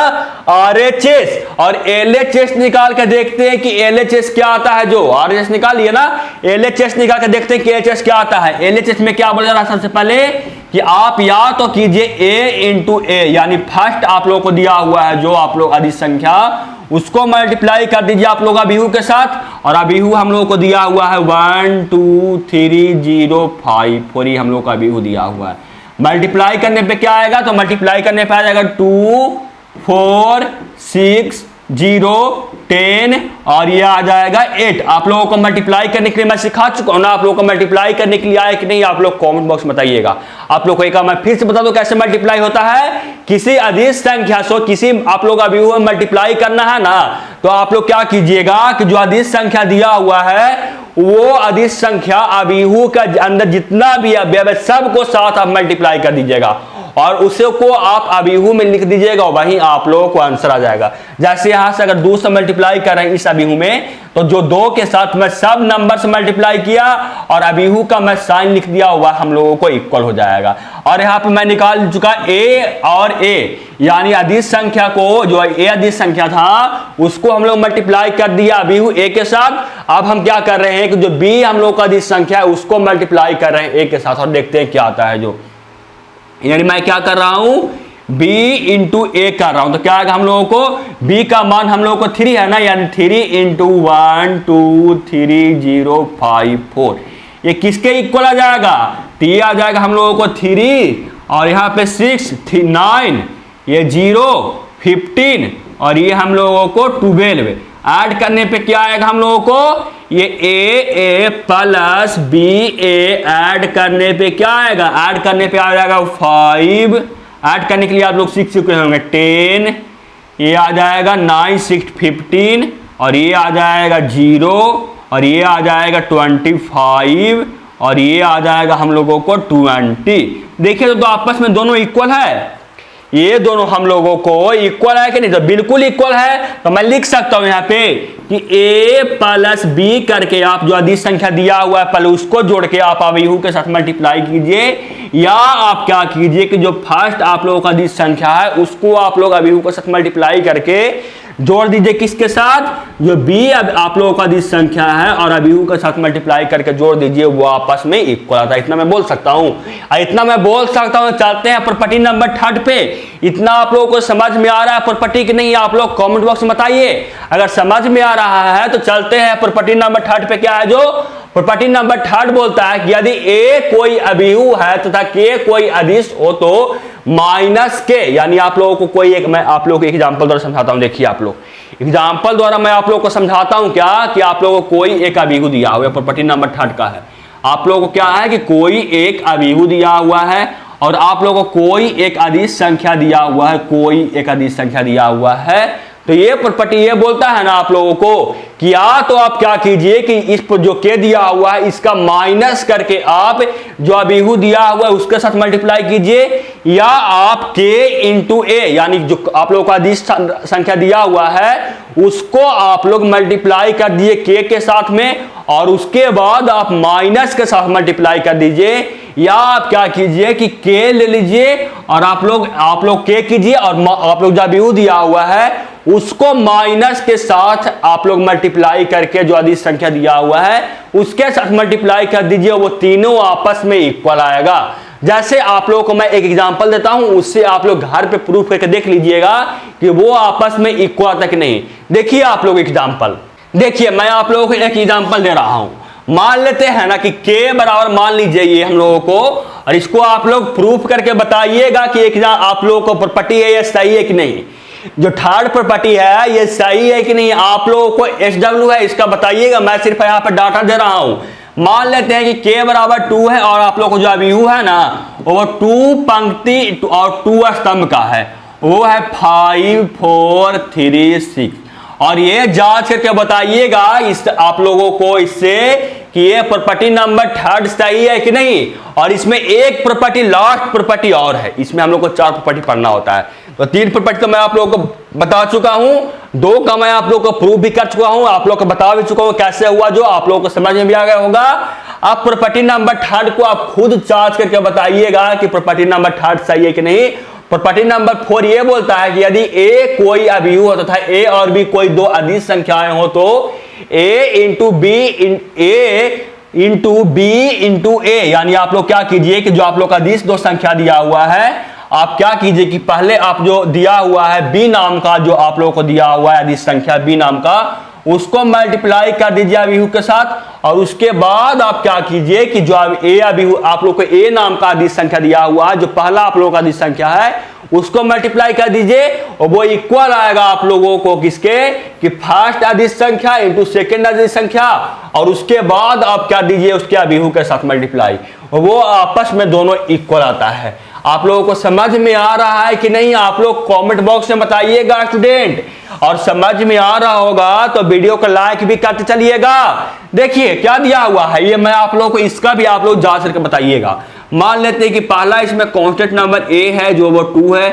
RHS। और LHS निकाल के देखते हैं कि LHS क्या आता है, जो RHS निकाल लिया ना, LHS निकाल के देखते हैं कि LHS क्या आता है। LHS में क्या बोला जा रहा है, सबसे पहले कि आप या तो कीजिए a इंटू a, यानी फर्स्ट आप लोगों को दिया हुआ है जो आप लोग अधिक संख्या, उसको मल्टीप्लाई कर दीजिए आप लोग अबीहू के साथ, और अबीहू हम लोगों को दिया हुआ है 1 2 3 0 5 4, ये हम लोग का अबीहू दिया हुआ है। मल्टीप्लाई करने पे क्या आएगा, तो मल्टीप्लाई करने पे आ जाएगा 2 4 6 0 10, और ये आ जाएगा 8। आप लोगों को मल्टीप्लाई करने के लिए मैं सिखा चुका हूं ना, आप लोगों को मल्टीप्लाई करने के लिए आया कि नहीं, आप लोग कमेंट बॉक्स में बताइएगा। आप लोग को एक मैं फिर से बता दूं कैसे मल्टीप्लाई होता है। किसी अधिक संख्या से किसी आप लोग अबीहू में मल्टीप्लाई करना है ना, तो आप लोग क्या कीजिएगा कि जो अधिक संख्या दिया हुआ है वो अधिक संख्या अबीहू के अंदर जितना भी है सबको साथ आप मल्टीप्लाई कर दीजिएगा, और उसे को आप अबीहू में लिख दीजिएगा, वहीं आप लोगों को आंसर आ जाएगा। जैसे यहां से अगर 2 से मल्टीप्लाई कर रहे हैं इस अबीहू में, तो जो 2 के साथ मैं सब नंबर से मल्टीप्लाई किया और अबीहू का मैं साइन लिख दिया हुआ, हम लोगों को इक्वल हो जाएगा। और यहाँ पे मैं निकाल चुका a और a, यानी अधिक संख्या को, जो a अधिक संख्या था उसको हम लोग मल्टीप्लाई कर दिया अबीहू a के साथ। अब हम क्या कर रहे हैं कि जो b हम लोग का अधिक संख्या है उसको मल्टीप्लाई कर रहे हैं a के साथ, और देखते हैं क्या आता है जो, यानी मैं क्या कर रहा हूं, b इंटू ए कर रहा हूं, तो क्या आएगा हम लोगों को, b का मान हम लोगों को 3 है ना, यानी 3 इंटू 1 2 3 0 5 4, ये किसके इक्वल आ जाएगा, तो ये आ जाएगा हम लोगों को 3, और यहाँ पे 6 9, ये 0 15, और ये हम लोगों को 12। ऐड करने पे क्या आएगा हम लोगों को, ये a plus b a, add करने पे क्या आएगा, ऐड करने पे आ जाएगा 5, ऐड करने के लिए आप लोग सीख चुके होंगे 10, ये आ जाएगा 9 6 15, और ये आ जाएगा 0, और ये आ जाएगा 25, और ये आ जाएगा हम लोगों को 20। देखिए तो आपस में दोनों इक्वल है, ये दोनों हम लोगों को इक्वल है कि नहीं, तो बिल्कुल इक्वल है। तो मैं लिख सकता हूं यहां पे कि a प्लस बी करके आप जो अधिक संख्या दिया हुआ है पहले उसको जोड़ के आप अबीहू के साथ मल्टीप्लाई कीजिए, या आप क्या कीजिए कि जो फर्स्ट आप लोगों का अधिक संख्या है उसको आप लोग अबीहू के साथ मल्टीप्लाई करके जोड़ दीजिए किसके साथ, जो b अब आप लोगों का अधिक संख्या है और अबीहू के साथ मल्टीप्लाई करके जोड़ दीजिए, वो आपस में इक्वल आता है। इतना मैं बोल सकता हूं, इतना मैं बोल सकता हूं। चलते हैं प्रॉपर्टी नंबर 3 पे। इतना आप लोगों को समझ में आ रहा है प्रॉपर्टी की नहीं, आप लोग कमेंट बॉक्स में बताइए। अगर समझ में आ रहा है तो चलते हैं प्रॉपर्टी नंबर 3 पे। क्या है जो प्रॉपर्टी नंबर 3 बोलता है कि यदि a कोई अबीहू है तथा k कोई अदिश हो तो माइनस के, यानी आप लोगों को कोई एक, मैं आप लोगों को एग्जांपल द्वारा समझाता हूं। देखिए आप लोग एग्जांपल द्वारा मैं आप लोगों को समझाता हूं क्या कि आप लोगों को कोई एक अबीहू दिया हुआ है, प्रॉपर्टी नंबर 3 का है। आप लोगों को क्या है कि कोई एक अबीहू दिया हुआ है और आप लोगों को कोई एक अदिश संख्या दिया हुआ है, कोई एक अदिश संख्या दिया हुआ है। तो ये प्रॉपर्टी ये बोलता है ना आप लोगों को कि या तो आप क्या कीजिए कि इस पर जो के दिया हुआ है इसका माइनस करके आप जो अबीहू दिया हुआ है उसके साथ मल्टीप्लाई कीजिए, या आप k इंटू ए, यानी जो आप लोगों का अदिश संख्या दिया हुआ है उसको आप लोग मल्टीप्लाई कर दिए k के साथ में, और उसके बाद आप माइनस के साथ मल्टीप्लाई कर दीजिए। या आप क्या कीजिए कि k ले लीजिए और आप लोग k कीजिए और आप लोग जो अबीहू दिया हुआ है उसको माइनस के साथ आप लोग मल्टीप्लाई करके जो अधिक संख्या दिया हुआ है उसके साथ मल्टीप्लाई कर दीजिए, वो तीनों आपस में इक्वल आएगा। जैसे आप लोगों को मैं एक एग्जांपल देता हूं, उससे आप लोग घर पे प्रूफ करके देख लीजिएगा कि वो आपस में इक्वल तक नहीं। देखिए आप लोग एग्जांपल, देखिए मैं आप लोगों को एक एग्जांपल दे रहा हूं। मान लेते हैं ना कि k बराबर मान लीजिए ये हम लोगों को, और इसको आप लोग प्रूफ करके बताइएगा कि एक आप लोगों को प्रॉपर्टी है ये सही है कि नहीं, जो थर्ड प्रॉपर्टी है ये सही है कि नहीं, आप लोगों को SW है इसका बताइएगा। मैं सिर्फ यहाँ पर डाटा दे रहा हूं। मान लेते हैं कि k बराबर 2 है और आप लोग को जो अभिहू है ना वो 2 पंक्ति और 2 स्तंभ का है, वो है 5 4 3 6, और ये जांच करके बताइएगा इस आप लोगों को इससे कि ये प्रॉपर्टी नंबर थर्ड सही है कि नहीं। और इसमें एक प्रॉपर्टी लास्ट प्रॉपर्टी और है, इसमें हम लोग को 4 प्रॉपर्टी पढ़ना होता है। तो 3 प्रॉपर्टी तो मैं आप लोगों को बता चुका हूं, 2 का मैं आप लोगों को प्रूव भी कर चुका हूं, आप लोग को बता भी चुका हूं कैसे हुआ, जो आप लोगों को समझ में भी आ गया होगा। अब प्रॉपर्टी नंबर थर्ड को आप खुद जांच करके बताइएगा कि प्रॉपर्टी नंबर थर्ड सही है कि नहीं। प्रॉपर्टी नंबर 4 ये बोलता है कि यदि a कोई अभिहू हो तथा a और b कोई 2 अदिश संख्याएं हो तो a into b into a, यानी आप लोग क्या कीजिए कि जो आप लोग का अदिश 2 संख्या दिया हुआ है, आप क्या कीजिए कि पहले आप जो दिया हुआ है b नाम का, जो आप लोगों को दिया हुआ है अदिश संख्या b नाम का, उसको मल्टीप्लाई कर दीजिए अभिहू के साथ, और उसके बाद आप क्या कीजिए कि जो a अभिहू आप लोग को a नाम का अदिश संख्या दिया हुआ है, जो पहला आप लोगों का अदिश संख्या है उसको मल्टीप्लाई कर दीजिए, और वो इक्वल आएगा आप लोगों को किसके कि फर्स्ट अदिश संख्या इंटू सेकेंड अदिश संख्या, और उसके बाद आप क्या दीजिए उसके अभिहू के साथ मल्टीप्लाई, वो आपस में दोनों इक्वल आता है। आप लोगों को समझ में आ रहा है कि नहीं, आप लोग कमेंट बॉक्स में बताइएगा स्टूडेंट, और समझ में आ रहा होगा तो वीडियो को लाइक भी करते चलिएगा। देखिए क्या दिया हुआ है ये मैं आप लोगों को इसका भी आप लोग जांच करके बताइएगा। मान लेते हैं कि पहला इसमें कांस्टेंट नंबर a है जो वो 2 है,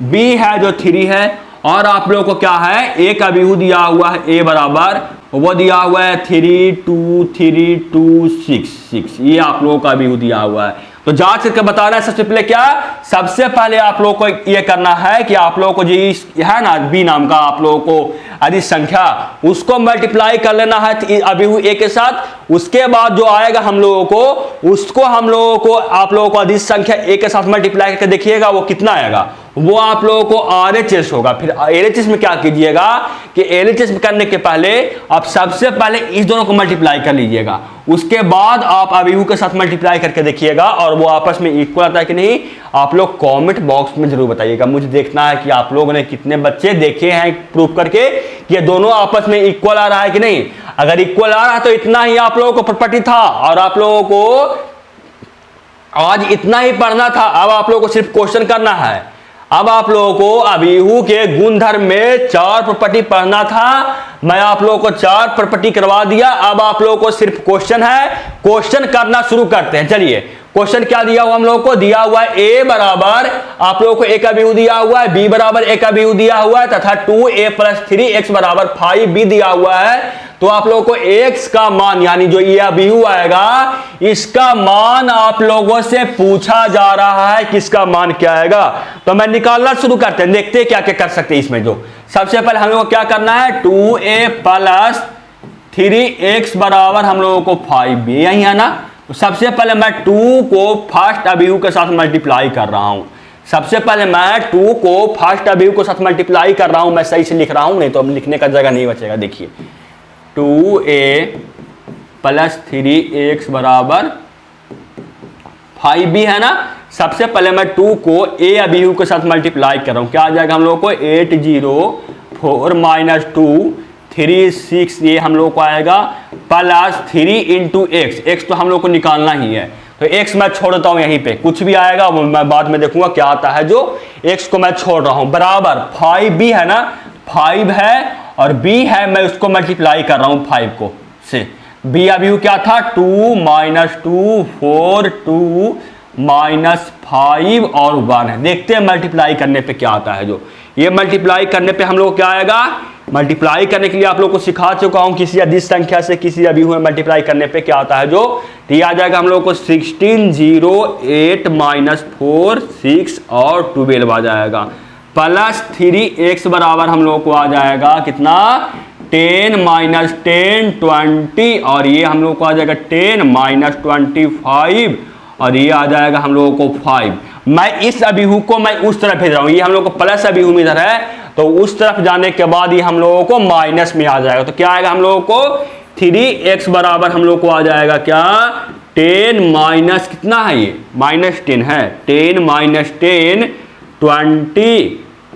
b है जो 3 है, और आप लोगों को क्या है एक अभिहू दिया हुआ है a बराबर वो दिया हुआ है 3 2 3 2 6 6, ये आप लोगों का अभिहू दिया हुआ है। तो जांच करके बता रहे हैं सबसे पहले क्या, सबसे पहले आप लोगों को ये करना है कि आप लोगों को जो है ना b नाम का आप लोगों को अदिश संख्या उसको मल्टीप्लाई कर लेना है अभिहू a के साथ। उसके बाद जो आएगा हम लोगों को उसको हम लोगों को आप लोगों को अदिश संख्या a के साथ मल्टीप्लाई करके देखिएगा वो कितना आएगा, वो आप लोगों को RHS होगा। फिर LHS में क्या कीजिएगा कि LHS में करने के पहले आप सबसे पहले इस दोनों को मल्टीप्लाई कर लीजिएगा, उसके बाद आप अभिहू के साथ मल्टीप्लाई करके देखिएगा और वो आपस में इक्वल आता है कि नहीं। आप लोग कमेंट बॉक्स में जरूर बताइएगा, मुझे देखना है कि आप लोगों ने कितने बच्चे देखे हैं प्रूफ करके कि ये दोनों आपस में इक्वल आ रहा है कि नहीं। अगर इक्वल आ रहा है तो इतना ही आप लोगों को प्रॉपर्टी था और आप लोगों को आज इतना ही पढ़ना था। अब आप लोगों को सिर्फ क्वेश्चन करना है। अब आप लोगों को अभिहू के गुणधर्म में 4 प्रॉपर्टी पढ़ना था, मैं आप लोगों को 4 प्रॉपर्टी करवा दिया। अब आप लोगों को सिर्फ क्वेश्चन है, क्वेश्चन करना शुरू करते हैं। चलिए क्वेश्चन क्या दिया हुआ हम लोगों को, दिया हुआ है a बराबर आप लोगों को एक अभिहू दिया हुआ है, b बराबर एक अभिहू दिया हुआ है तथा 2a + 3x बराबर 5b दिया हुआ है। तो आप लोगों को x का मान यानी जो ये अभिहू आएगा इसका मान आप लोगों से पूछा जा रहा है, किसका मान क्या आएगा। तो मैं निकालना शुरू करते हैं, देखते हैं क्या क्या कर सकते हैं इसमें। जो सबसे पहले हम लोगों को क्या करना है 2a + 3x बराबर हम लोगों को 5b, यही है ना। तो सबसे पहले मैं 2 को फर्स्ट अभिहू के साथ मल्टीप्लाई कर रहा हूं। सबसे पहले मैं 2 को फर्स्ट अभिहू के साथ मल्टीप्लाई कर रहा हूं। मैं सही से लिख रहा हूं, नहीं तो अब लिखने का जगह नहीं बचेगा। देखिए 2a + 3x बराबर 5b है ना। सबसे पहले मैं 2 को a अभिहू के साथ मल्टीप्लाई कर रहा हूं। क्या आ जाएगा हम लोगों को 8 0 4 - 2 3 6, ये हम लोग को आएगा +3 × x। x तो हम लोग को निकालना ही है, तो x मैं छोड़ देता हूं यहीं पे, कुछ भी आएगा वो मैं बाद में देखूंगा क्या आता है। जो x को मैं छोड़ रहा हूं बराबर 5b है ना, 5 है और b है, मैं उसको मल्टीप्लाई कर रहा हूं 5 को से। b अभिहू क्या था 2 - 2 4 2 -5 और 1 है। देखते हैं मल्टीप्लाई करने पे क्या आता है। जो ये मल्टीप्लाई करने पे हम लोग क्या आएगा, मल्टीप्लाई करने के लिए आप लोग को सिखा चुका हूं किसी अदिश संख्या से किसी अभिहू में मल्टीप्लाई करने पे क्या आता है। जो तो ये आ जाएगा हम लोग को 16 0 8 -4 6 और 12 आ जाएगा +3x बराबर हम लोग को आ जाएगा कितना 10 - 10 20, और ये हम लोग को आ जाएगा 10 - 25 और ये आ जाएगा हम लोगों को 5। मैं इस अभिहू को मैं उस तरफ भेज रहा हूं, ये हम लोग को प्लस अभिहू में इधर है, तो उस तरफ जाने के बाद ये हम लोगों को माइनस में आ जाएगा। तो क्या आएगा हम लोगों को 3x बराबर हम लोग को आ जाएगा क्या, 10 माइनस कितना है ये, -10 है, 10 माइनस 10 20,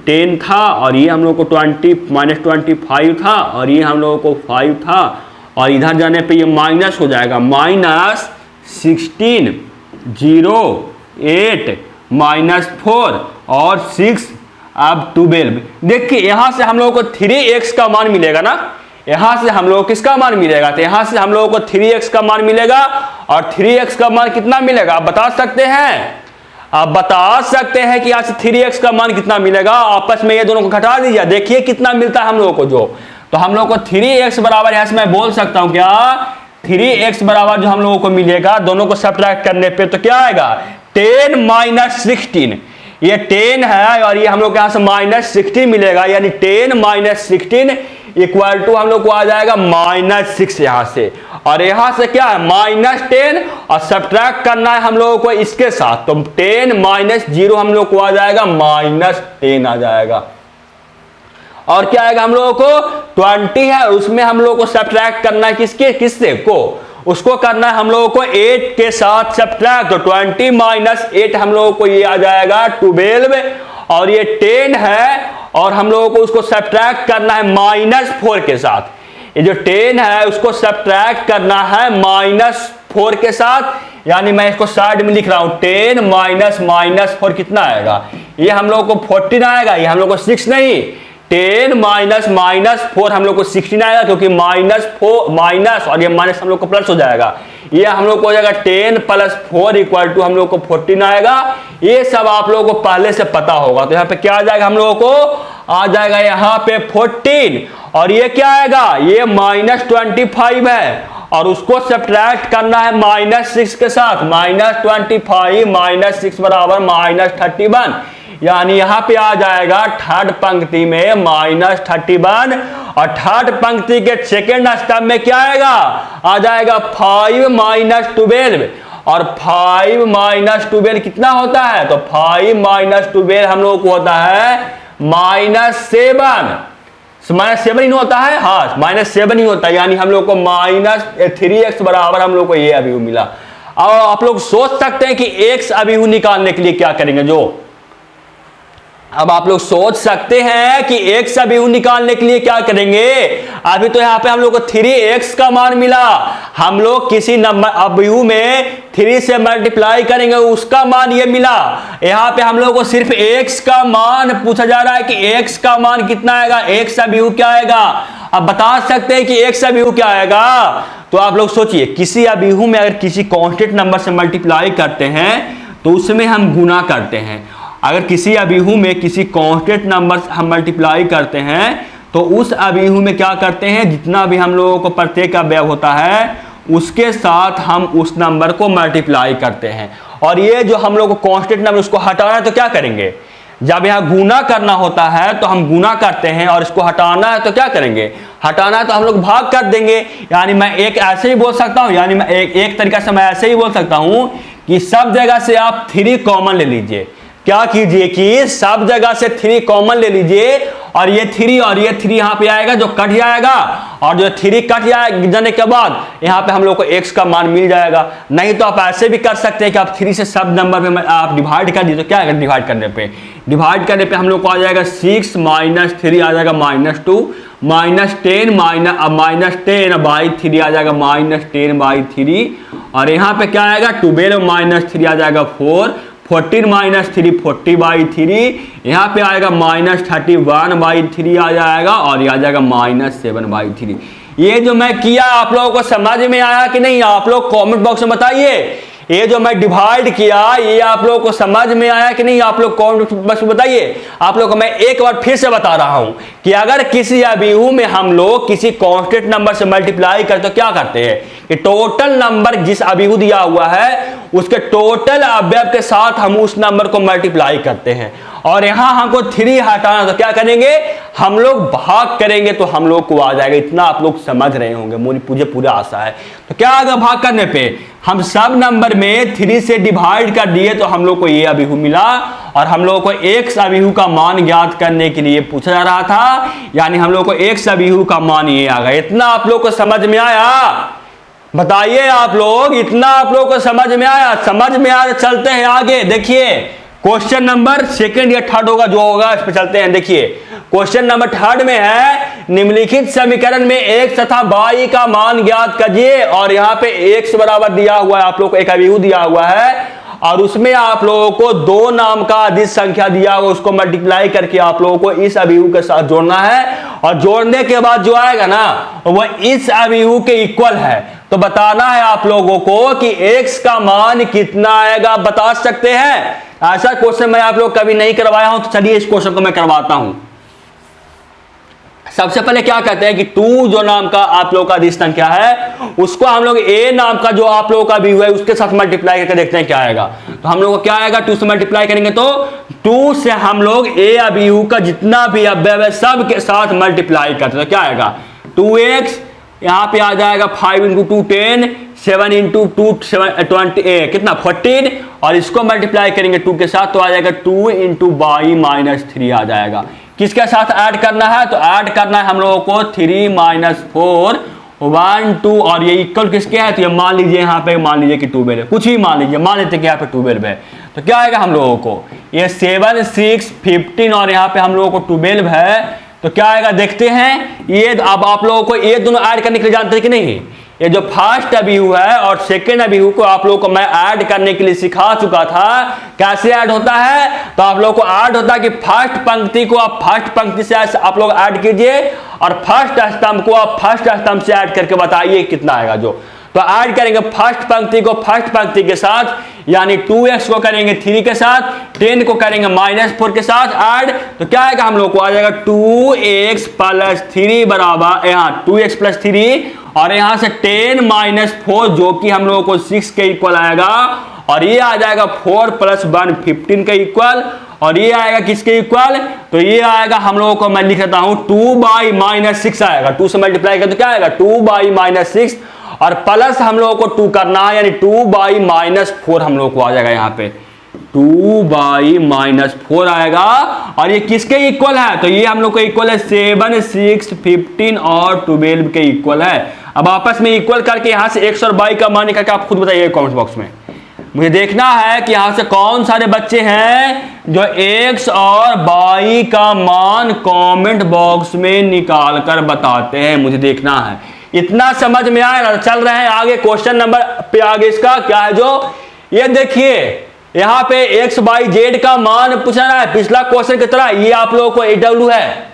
10 था और ये हम लोग को 20 -25 था और ये हम लोगों को 5 था और इधर जाने पे ये माइनस हो जाएगा, -16 0 8 -4 और 6 अब 12। देखिए यहां से हम लोगों को 3x का मान मिलेगा ना, यहां से हम लोग किसका मान मिलेगा, तो यहां से हम लोगों को 3x का मान मिलेगा और 3x का मान कितना मिलेगा आप बता सकते हैं, आप बता सकते हैं कि यहाँ से 3x का मान कितना मिलेगा, आपस में ये दोनों को घटा दीजिए, देखिए कितना मिलता है हम लोगों को जो, तो हम लोग को 3x बराबर यहाँ से मैं बोल सकता हूँ क्या, 3x बराबर जो हम लोगों को मिलेगा दोनों को सब्ट्रैक्ट करने पे तो क्या आएगा, 10 माइनस 16, ये 10 है और ये हम लोग यहाँ से -16 मिलेगा, यानी 10 माइनस 16 इक्वल टू हम लोग को आ जाएगा -6 यहाँ से, और यहाँ से क्या है -10 और सब्ट्रैक्ट करना है हम लोगों को इसके साथ, तो 10 माइनस 0 हम लोग को आ जाएगा -10 आ जाएगा, और क्या आएगा हम लोगों को 20 है, उसमें हम लोगों को सब्ट्रैक्ट करना है किससे को, उसको करना है हम लोगों को 8 के साथ सब्ट्रैक्ट, तो 20 माइनस 8 हम लोगों को ये आ जाएगा 12 और ये 10 है और हम लोगों को उसको सब्ट्रैक्ट करना है -4 के साथ, ये जो 10 है उसको सब्ट्रैक्ट करना है -4 के साथ, यानी मैं इसको साइड में लिख रहा हूं 10 माइनस -4 कितना आएगा, ये हम लोगों को 14 आएगा, ये हम लोग को 6 नहीं, 10 माइनस -4 हम लोग को 16 आएगा, क्योंकि माइनस और ये माइनस हम लोग को प्लस हो जाएगा, ये हम लोग को हो जाएगा 10 + 4 इक्वल टू हम लोग को 14 आएगा, ये सब आप लोगों को पहले से पता होगा, तो यहाँ पे क्या आ जाएगा हम लोगों को आ जाएगा यहाँ पे 14 और ये क्या आएगा, ये -25 है और उसको सब्ट्रैक्ट करना है -6 के साथ, -25 -6 बराबर -31, यानी यहां पे आ जाएगा थर्ड पंक्ति में -31 और थर्ड पंक्ति के सेकेंड स्टेप में क्या आएगा, आ जाएगा 5 - 12 और 5 - 12 कितना होता है, तो 5 - 12 हम लोग को होता है -7, -7 ही होता है, हाँ -7 ही होता है, यानी हम लोग को -3x बराबर हम लोग को ये अभिव्यक्ति मिला। और आप लोग सोच सकते हैं कि x अभिव्यक्ति निकालने के लिए क्या करेंगे, जो अब आप लोग सोच सकते हैं कि x अभिव्यक्ति निकालने के लिए क्या करेंगे, अभी तो यहाँ पे हम लोग को 3x का मान मिला, हम लोग किसी नंबर अभिव्यक्ति में 3 से मल्टीप्लाई करेंगे उसका मान ये मिला, यहाँ पे हम लोग को सिर्फ x का मान पूछा जा रहा है कि x का मान कितना आएगा, x अभिव्यक्ति क्या आएगा, अब बता सकते हैं कि x अभिव्यक्ति क्या आएगा, तो आप लोग सोचिए किसी अभिव्यक्ति में अगर किसी कांस्टेंट नंबर से मल्टीप्लाई करते हैं तो उसमें हम गुना करते हैं, अगर किसी अभिव्यक्ति में किसी कांस्टेंट नंबर से हम मल्टीप्लाई करते हैं तो उस अभिव्यक्ति में क्या करते हैं, जितना भी हम लोगों को प्रत्येक अवयव होता है उसके साथ हम उस नंबर को मल्टीप्लाई करते हैं, और ये जो हम लोग को कांस्टेंट नंबर उसको हटाना है तो क्या करेंगे, जब यहाँ गुना करना होता है तो हम गुना करते हैं और इसको हटाना है तो क्या करेंगे, हटाना है तो हम लोग भाग कर देंगे, यानी मैं एक ऐसे ही बोल सकता हूँ, यानी मैं एक तरीका से मैं ऐसे ही बोल सकता हूँ कि सब जगह से आप 3 कॉमन ले लीजिए, क्या कीजिए कि सब जगह से 3 कॉमन ले लीजिए और ये 3 और ये 3 यहाँ पे आएगा जो कट जाएगा, और जो 3 कट जाने के बाद यहाँ पे हम लोग को x का मान मिल जाएगा। नहीं तो आप ऐसे भी कर सकते हैं कि आप 3 से सब नंबर पे आप डिवाइड कर दीजिए, तो क्या आएगा डिवाइड करने पे हम लोग को आ जाएगा 6 - 3 आ जाएगा -2 -10 -10/3 आ जाएगा -10/3, और यहाँ पे क्या आएगा 12 - 3 आ जाएगा 4 14 - 3 40/3, यहाँ पे आएगा -31/3 आ जाएगा और ये आ जाएगा -7/3। ये जो मैं किया आप लोगों को समझ में आया कि नहीं, आप लोग कमेंट बॉक्स में बताइए, ये जो मैं डिवाइड किया ये आप लोगों को समझ में आया कि नहीं, आप लोग कमेंट बॉक्स में बताइए। आप लोगों को मैं एक बार फिर से बता रहा हूं कि अगर किसी अभिव्यक्ति में हम लोग किसी कांस्टेंट नंबर से मल्टीप्लाई करते तो क्या करते हैं कि टोटल नंबर जिस अभिव्यक्ति दिया हुआ है उसके टोटल अवयव के साथ हम उस नंबर को मल्टीप्लाई करते हैं, और यहां हमको 3 हटाना, तो क्या करेंगे, हम लोग भाग करेंगे तो हम लोग को आ जाएगा। इतना आप लोग समझ रहे होंगे, मुझे पूरा आशा है। तो क्या आएगा भाग करने पे, हम सब नंबर में 3 से डिवाइड कर दिए तो हम लोग को ये अभिहु मिला, और हम लोग को x अभिहु का मान ज्ञात करने के लिए पूछा जा रहा था, यानी हम लोग को x अभिहु का मान ये आ गया। इतना आप लोग को समझ में आया, बताइए आप लोग, इतना आप लोग को समझ में आया? समझ में आया, चलते हैं आगे। देखिए क्वेश्चन नंबर 2 या 3 होगा, जो होगा इस पर चलते हैं। देखिए क्वेश्चन नंबर 3 में है, निम्नलिखित समीकरण में x तथा y का मान ज्ञात कीजिए, और यहाँ पे x बराबर दिया हुआ है, आप लोग को एक अभिहु दिया हुआ है, और उसमें आप लोगों को 2 नाम का अधिक संख्या दिया हुआ, उसको मल्टीप्लाई करके आप लोगों को इस अभिहु के साथ जोड़ना है, और जोड़ने के बाद जो आएगा ना वह इस अभिहु के इक्वल है। तो बताना है आप लोगों को कि x का मान कितना आएगा, बता सकते हैं? ऐसा क्वेश्चन मैं आप लोग कभी नहीं करवाया हूं, तो चलिए इस क्वेश्चन को मैं करवाता हूं। सबसे पहले क्या कहते हैं कि 2 जो नाम का आप लोग का अधिक संख्या है, उसको हम लोग a नाम का जो आप लोगों का अभिहु है उसके साथ मल्टीप्लाई करके देखते हैं क्या आएगा। तो हम लोग को क्या आएगा, 2 से मल्टीप्लाई करेंगे तो 2 से हम लोग a अभिहु का जितना भी अवयव है सब के साथ मल्टीप्लाई करते हैं, तो क्या आएगा 2x, यहाँ पे आ जाएगा 5 × 2 10, 7 × 2 20 कितना 14, और इसको मल्टीप्लाई करेंगे 2 के साथ तो आ जाएगा 2 × y - 3 आ जाएगा। किसके साथ ऐड करना है, तो ऐड करना है हम लोगों को 3 - 4 1 2, और ये इक्वल किसके है, तो ये मान लीजिए यहाँ पे, मान लीजिए कि 12 है, कुछ भी मान लीजिए, मान लेते कि यहाँ पे 12 है, तो क्या आएगा हम लोगों को, ये 7 6 15, और यहाँ पे हम लोगों को 12 है, तो क्या आएगा देखते हैं। ये अब आप लोगों को ये दोनों ऐड करने के लिए जानते हैं कि नहीं, ये जो फर्स्ट अभिहु है और सेकंड अभिहु को आप लोगों को मैं ऐड करने के लिए सिखा चुका था। कैसे ऐड होता है, तो आप लोगों को ऐड होता है कि फर्स्ट पंक्ति को आप फर्स्ट पंक्ति से आप लोग ऐड कीजिए, और फर्स्ट स्तंभ को आप फर्स्ट स्तंभ से ऐड करके बताइए कितना आएगा। जो तो ऐड करेंगे फर्स्ट पंक्ति को फर्स्ट पंक्ति के साथ, यानी 2x को करेंगे 3 के साथ, 10 को करेंगे -4 के साथ ऐड, तो क्या आएगा हम लोग को आ जाएगा 2x + 3 बराबर, यहाँ 2x + 3, और यहाँ से 10 - 4 जो कि हम लोगों को 6 के इक्वल आएगा, और ये आ जाएगा 4 + 1 15 के इक्वल, और ये आएगा किसके इक्वल, तो ये आएगा हम लोगों को, मैं लिख देता हूं 2 - 6 आएगा। 2 से मल्टीप्लाई कर तो क्या आएगा 2 - 6, और प्लस हम लोगों को 2 करना है, यानी 2 - 4 हम लोग को आ जाएगा यहाँ पे 2 - 4 आएगा, और ये किसके इक्वल है, तो ये हम लोग को इक्वल है 7 6 15 और 12 के इक्वल है। अब आपस में इक्वल करके यहाँ से x और y का मान निकाल के आप खुद बताइए कमेंट बॉक्स में। मुझे देखना है कि यहाँ से कौन सारे बच्चे हैं जो x और y का मान कमेंट बॉक्स में निकाल कर बताते हैं, मुझे देखना है। इतना समझ में आया ना, चल रहे हैं आगे। क्वेश्चन नंबर पे आगे इसका क्या है, जो ये देखिए यहाँ पे x y z का मान पूछा रहा है पिछला क्वेश्चन की तरह। ये आप लोगों को HW है,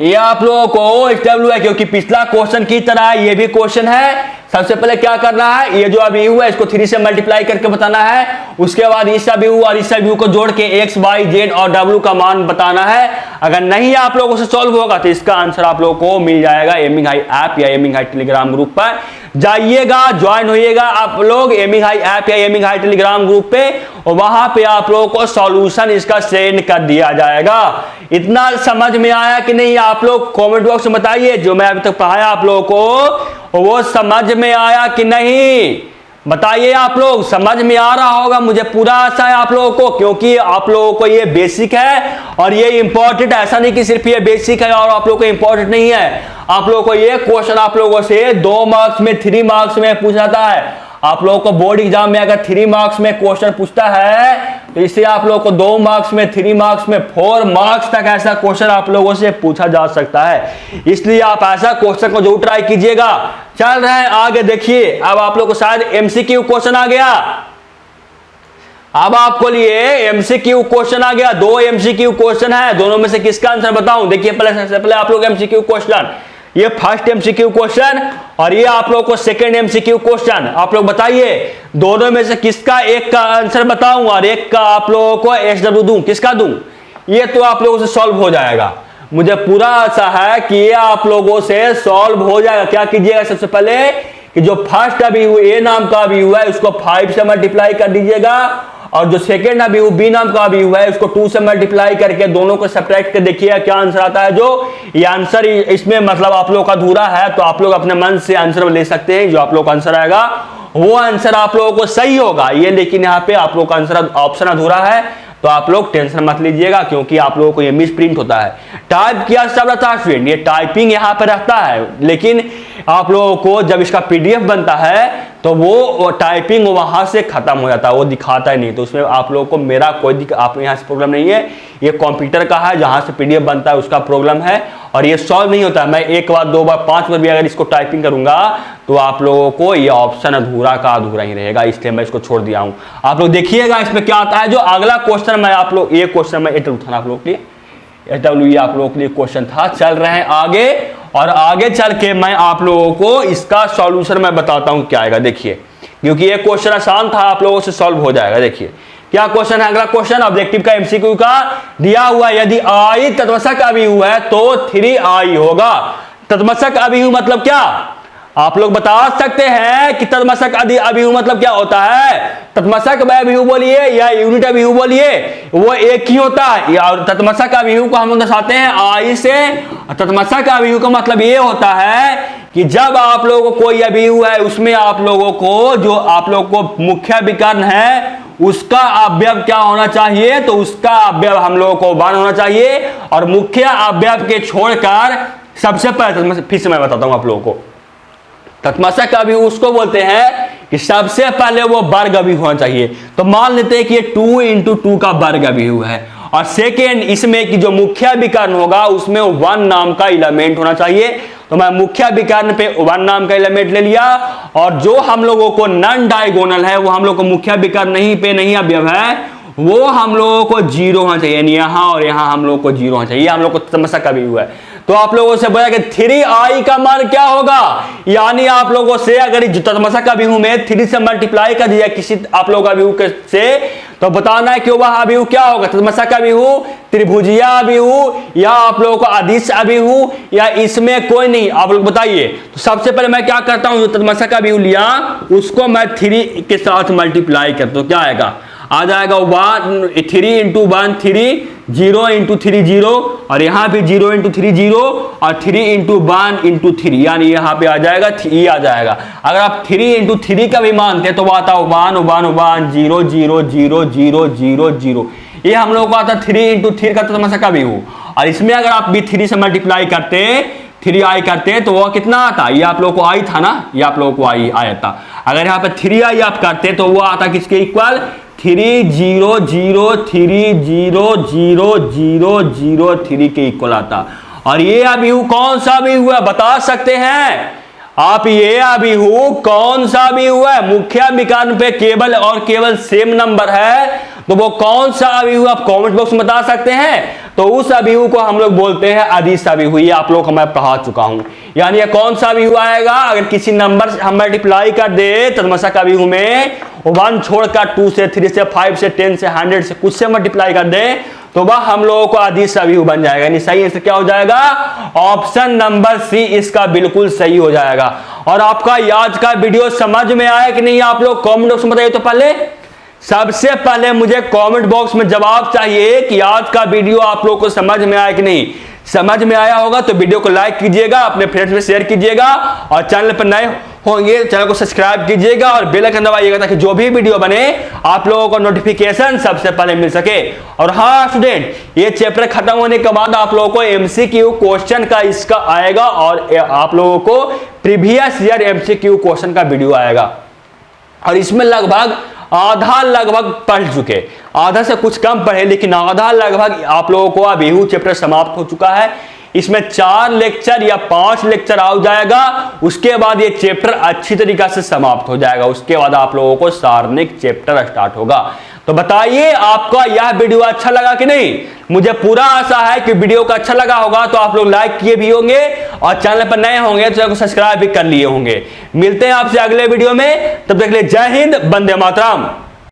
ये आप लोगों को HW है, क्योंकि पिछला क्वेश्चन की तरह ये भी क्वेश्चन है। सबसे पहले क्या करना है, ये जो अभिहु है इसको 3 से मल्टीप्लाई करके बताना है, उसके बाद इस अभिहु और इस अभिहु को जोड़ के x y z और w का मान बताना है। अगर नहीं आप लोगों से सॉल्व होगा तो इसका आंसर आप लोगों को मिल जाएगा एमिंग हाई ऐप या एमिंग हाई टेलीग्राम ग्रुप पर जाइएगा, ज्वाइन होइएगा आप लोग एमिंग हाई ऐप या एमिंग हाई टेलीग्राम ग्रुप पे, और वहां पे आप लोगों को सॉल्यूशन इसका सेंड कर दिया जाएगा। इतना समझ में आया कि नहीं, आप लोग कमेंट बॉक्स में बताइए। जो मैं अभी तक पढ़ाया आप लोगों को वो समझ में आया कि नहीं, बताइए। आप लोग समझ में आ रहा होगा, मुझे पूरा आशा है आप लोगों को, क्योंकि आप लोगों को ये बेसिक है और ये इंपॉर्टेंट। ऐसा नहीं कि सिर्फ ये बेसिक है और आप लोगों को इंपॉर्टेंट नहीं है। आप लोगों को ये क्वेश्चन आप लोगों से 2 मार्क्स में 3 मार्क्स में पूछा जाता है। आप लोगों को बोर्ड एग्जाम में अगर 3 मार्क्स में क्वेश्चन पूछता है तो इससे आप लोगों को 2 मार्क्स में 3 मार्क्स में 4 मार्क्स तक ऐसा क्वेश्चन आप लोगों से पूछा जा सकता है। इसलिए आप ऐसा क्वेश्चन को जरूर ट्राई कीजिएगा। चल रहे हैं आगे, देखिए अब आप लोगों को शायद एमसीक्यू क्वेश्चन आ गया। अब आपको लिए एमसीक्यू क्वेश्चन आ गया। 2 एमसीक्यू क्वेश्चन है, दोनों में से किसका आंसर बताऊं। देखिए सबसे पहले आप लोग एमसीक्यू क्वेश्चन, ये फर्स्ट एमसीक्यू क्वेश्चन और ये आप लोग को सेकंड एमसीक्यू क्वेश्चन। आप लोग बताइए दोनों में से किसका एक का आंसर बताऊं और एक का आप लोगों को एसडब्ल्यू दूं, किसका दूं। ये तो आप लोगों से सॉल्व हो जाएगा, मुझे पूरा आशा है कि ये आप लोगों से सॉल्व हो जाएगा। क्या कीजिएगा, सबसे पहले कि जो फर्स्ट अभी हुआ ए नाम का अभी हुआ है उसको 5 से मल्टीप्लाई कर दीजिएगा और जो सेकेंड अभिहु बी नाम का अभिहु है उसको 2 से मल्टीप्लाई करके दोनों को सब्ट्रैक्ट कर देखिए क्या आंसर आता है। जो ये आंसर इसमें मतलब आप लोगों का अधूरा है तो आप लोग अपने मन से आंसर ले सकते हैं। जो आप लोग का आंसर आएगा वो आंसर आप लोगों को सही होगा ये, लेकिन यहाँ पे आप लोग का आंसर ऑप्शन अधूरा है तो आप लोग टेंशन मत लीजिएगा क्योंकि आप लोगों को ये मिस प्रिंट होता है। टाइप किया सब रहता है स्टूडेंट, ये टाइपिंग यहाँ पे रहता है, लेकिन आप लोगों को जब इसका पीडीएफ बनता है तो वो टाइपिंग वहां से खत्म हो जाता है, वो दिखाता है नहीं। तो उसमें आप लोगों को मेरा कोई आप यहाँ से प्रॉब्लम नहीं है, ये कंप्यूटर का है जहां से पीडीएफ बनता है उसका प्रॉब्लम है और ये सॉल्व नहीं होता है। मैं 1 बार 2 बार 5 बार भी अगर इसको टाइपिंग करूंगा तो आप लोगों को ये ऑप्शन अधूरा का अधूरा ही रहेगा, इसलिए मैं इसको छोड़ दिया हूं। आप लोग देखिएगा इसमें क्या आता है। जो अगला क्वेश्चन मैं आप लोग, ये क्वेश्चन मैं था आप लोग के लिए ये आप लोगों के लिए क्वेश्चन था। चल रहे हैं आगे और आगे चल के मैं आप लोगों को इसका सॉल्यूशन मैं बताता हूं क्या आएगा। देखिए क्योंकि ये क्वेश्चन आसान था, आप लोगों से सॉल्व हो जाएगा। देखिए क्या क्वेश्चन है। अगला क्वेश्चन ऑब्जेक्टिव का एमसीक्यू का दिया हुआ, यदि आई तत्वशक अभिहु है तो 3i होगा। तत्वशक अभिहु मतलब क्या आप लोग बता सकते हैं कि तत्वशक अभिहु मतलब क्या होता है। तत्वशक अभिहु बोलिए या यूनिट अभिहु बोलिए वो एक ही होता है। और तत्वशक अभिहु को हम लोग दर्शाते हैं आई से। तत्वशक अभिहु का मतलब ये होता है कि जब आप लोगों को कोई अभिहु है उसमें आप लोगों को जो आप लोग को मुख्य विकर्ण है उसका अवयव क्या होना चाहिए, तो उसका अवयव हम लोगों को 1 होना चाहिए। और मुख्य अवयव के छोड़कर सबसे पहले फिर से मैं बताता हूं आप लोगों को, तत्वशक अभिहु उसको बोलते हैं कि सबसे पहले वो वर्ग अभिहु होना चाहिए। तो मान लेते हैं कि ये 2 × 2 का वर्ग अभिहु है और सेकेंड इसमें कि जो मुख्य विकर्ण होगा उसमें 1 नाम का एलिमेंट होना चाहिए। तो मैं मुख्य विकर्ण पे 1 नाम का एलिमेंट ले लिया और जो हम लोगों को नॉन डायगोनल है वो हम लोग को मुख्य विकर्ण नहीं पे नहीं अवयव है वो हम लोगों को 0 होना चाहिए, यानी यहाँ और यहाँ हम लोग को 0 होना चाहिए। हम लोग को तत्वशक अभिहु है। तो आप लोगों से बोला कि 3i का मान क्या होगा, यानी आप लोगों से अगर तत्वशक अभिहु में 3 से मल्टीप्लाई कर दिया किसी आप लोग अभिहु से तो बताना है कि वह अभिहु क्या होगा। तत्वशक अभिहु, त्रिभुजीय अभिहु या आप लोगों को अदिश अभिहु या इसमें कोई नहीं, आप लोग बताइए। तो सबसे पहले मैं क्या करता हूं, तत्वशक अभिहु लिया उसको मैं 3 के साथ मल्टीप्लाई करता हूं, क्या आएगा आ जाएगा 3 × 1 3, 0 × 3 0 और यहाँ भी 0 × 3 0 और 3 × 1 × 3 यानी यहाँ पे आ जाएगा ये आ जाएगा। अगर आप 3 × 3 का भी मानते तो आता 1 1 1 0 0 0 0 0 0 ये हम लोग को आता 3 × 3 का तत्वशक अभिहु। और इसमें अगर आप भी 3 से मल्टीप्लाई करते 3i करते तो वह कितना आता, ये आप लोग को आई था ना, ये आप लोग को आई आया था। अगर यहाँ पे 3i आप करते तो वो आता किसके इक्वल 3 0 0 3 0 0 0 0 3 के इक्वल आता। और ये अभिहु कौन सा अभिहु है बता सकते हैं आप, ये अभिहु कौन सा अभिहु है। मुख्य विकर्ण पे केवल और केवल सेम नंबर है तो वो कौन सा अभिहु आप कमेंट बॉक्स में बता सकते हैं। तो उस अभिहु को हम लोग बोलते हैं अदिश अभिहु, ये आप लोग को मैं पढ़ा चुका हूं। यानी ये कौन सा अभिहु आएगा, अगर किसी नंबर से हम मल्टीप्लाई कर दे तत्वशक अभिहु में 1 छोड़कर 2 से 3 से 5 से 10 से 100 से कुछ से मल्टीप्लाई कर दे तो वह हम लोगों को अदिश अभिहु बन जाएगा। यानी सही आंसर क्या हो जाएगा, ऑप्शन नंबर सी इसका बिल्कुल सही हो जाएगा। और आपका आज का वीडियो समझ में आया कि नहीं आप लोग कमेंट बॉक्स में बताइए। तो पहले सबसे पहले मुझे कमेंट बॉक्स में जवाब चाहिए कि आज का वीडियो आप लोग को समझ में आया कि नहीं। समझ में आया होगा तो वीडियो को लाइक कीजिएगा, अपने फ्रेंड्स में शेयर कीजिएगा और चैनल पर नए होंगे चैनल को सब्सक्राइब कीजिएगा और बेल आइकन दबाइएगा ताकि जो भी वीडियो बने आप लोगों को नोटिफिकेशन सबसे पहले मिल सके। और हाँ स्टूडेंट, ये चैप्टर खत्म होने के बाद आप लोगों को एमसीक्यू क्वेश्चन का इसका आएगा और आप लोगों को प्रीवियस ईयर एमसीक्यू क्वेश्चन का वीडियो आएगा। और इसमें लगभग पढ़ चुके, आधा से कुछ कम पढ़े लेकिन आधा लगभग आप लोगों को अभिहु चैप्टर समाप्त हो चुका है। इसमें 4 लेक्चर या 5 लेक्चर आ जाएगा, उसके बाद ये चैप्टर अच्छी तरीके से समाप्त हो जाएगा। उसके बाद आप लोगों को सारणिक चैप्टर स्टार्ट होगा। तो बताइए आपका यह वीडियो अच्छा लगा कि नहीं। मुझे पूरा आशा है कि वीडियो का अच्छा लगा होगा तो आप लोग लाइक किए भी होंगे और चैनल पर नए होंगे तो चैनल को सब्सक्राइब भी कर लिए होंगे। मिलते हैं आपसे अगले वीडियो में, तब तक के लिए जय हिंद, वंदे मातरम।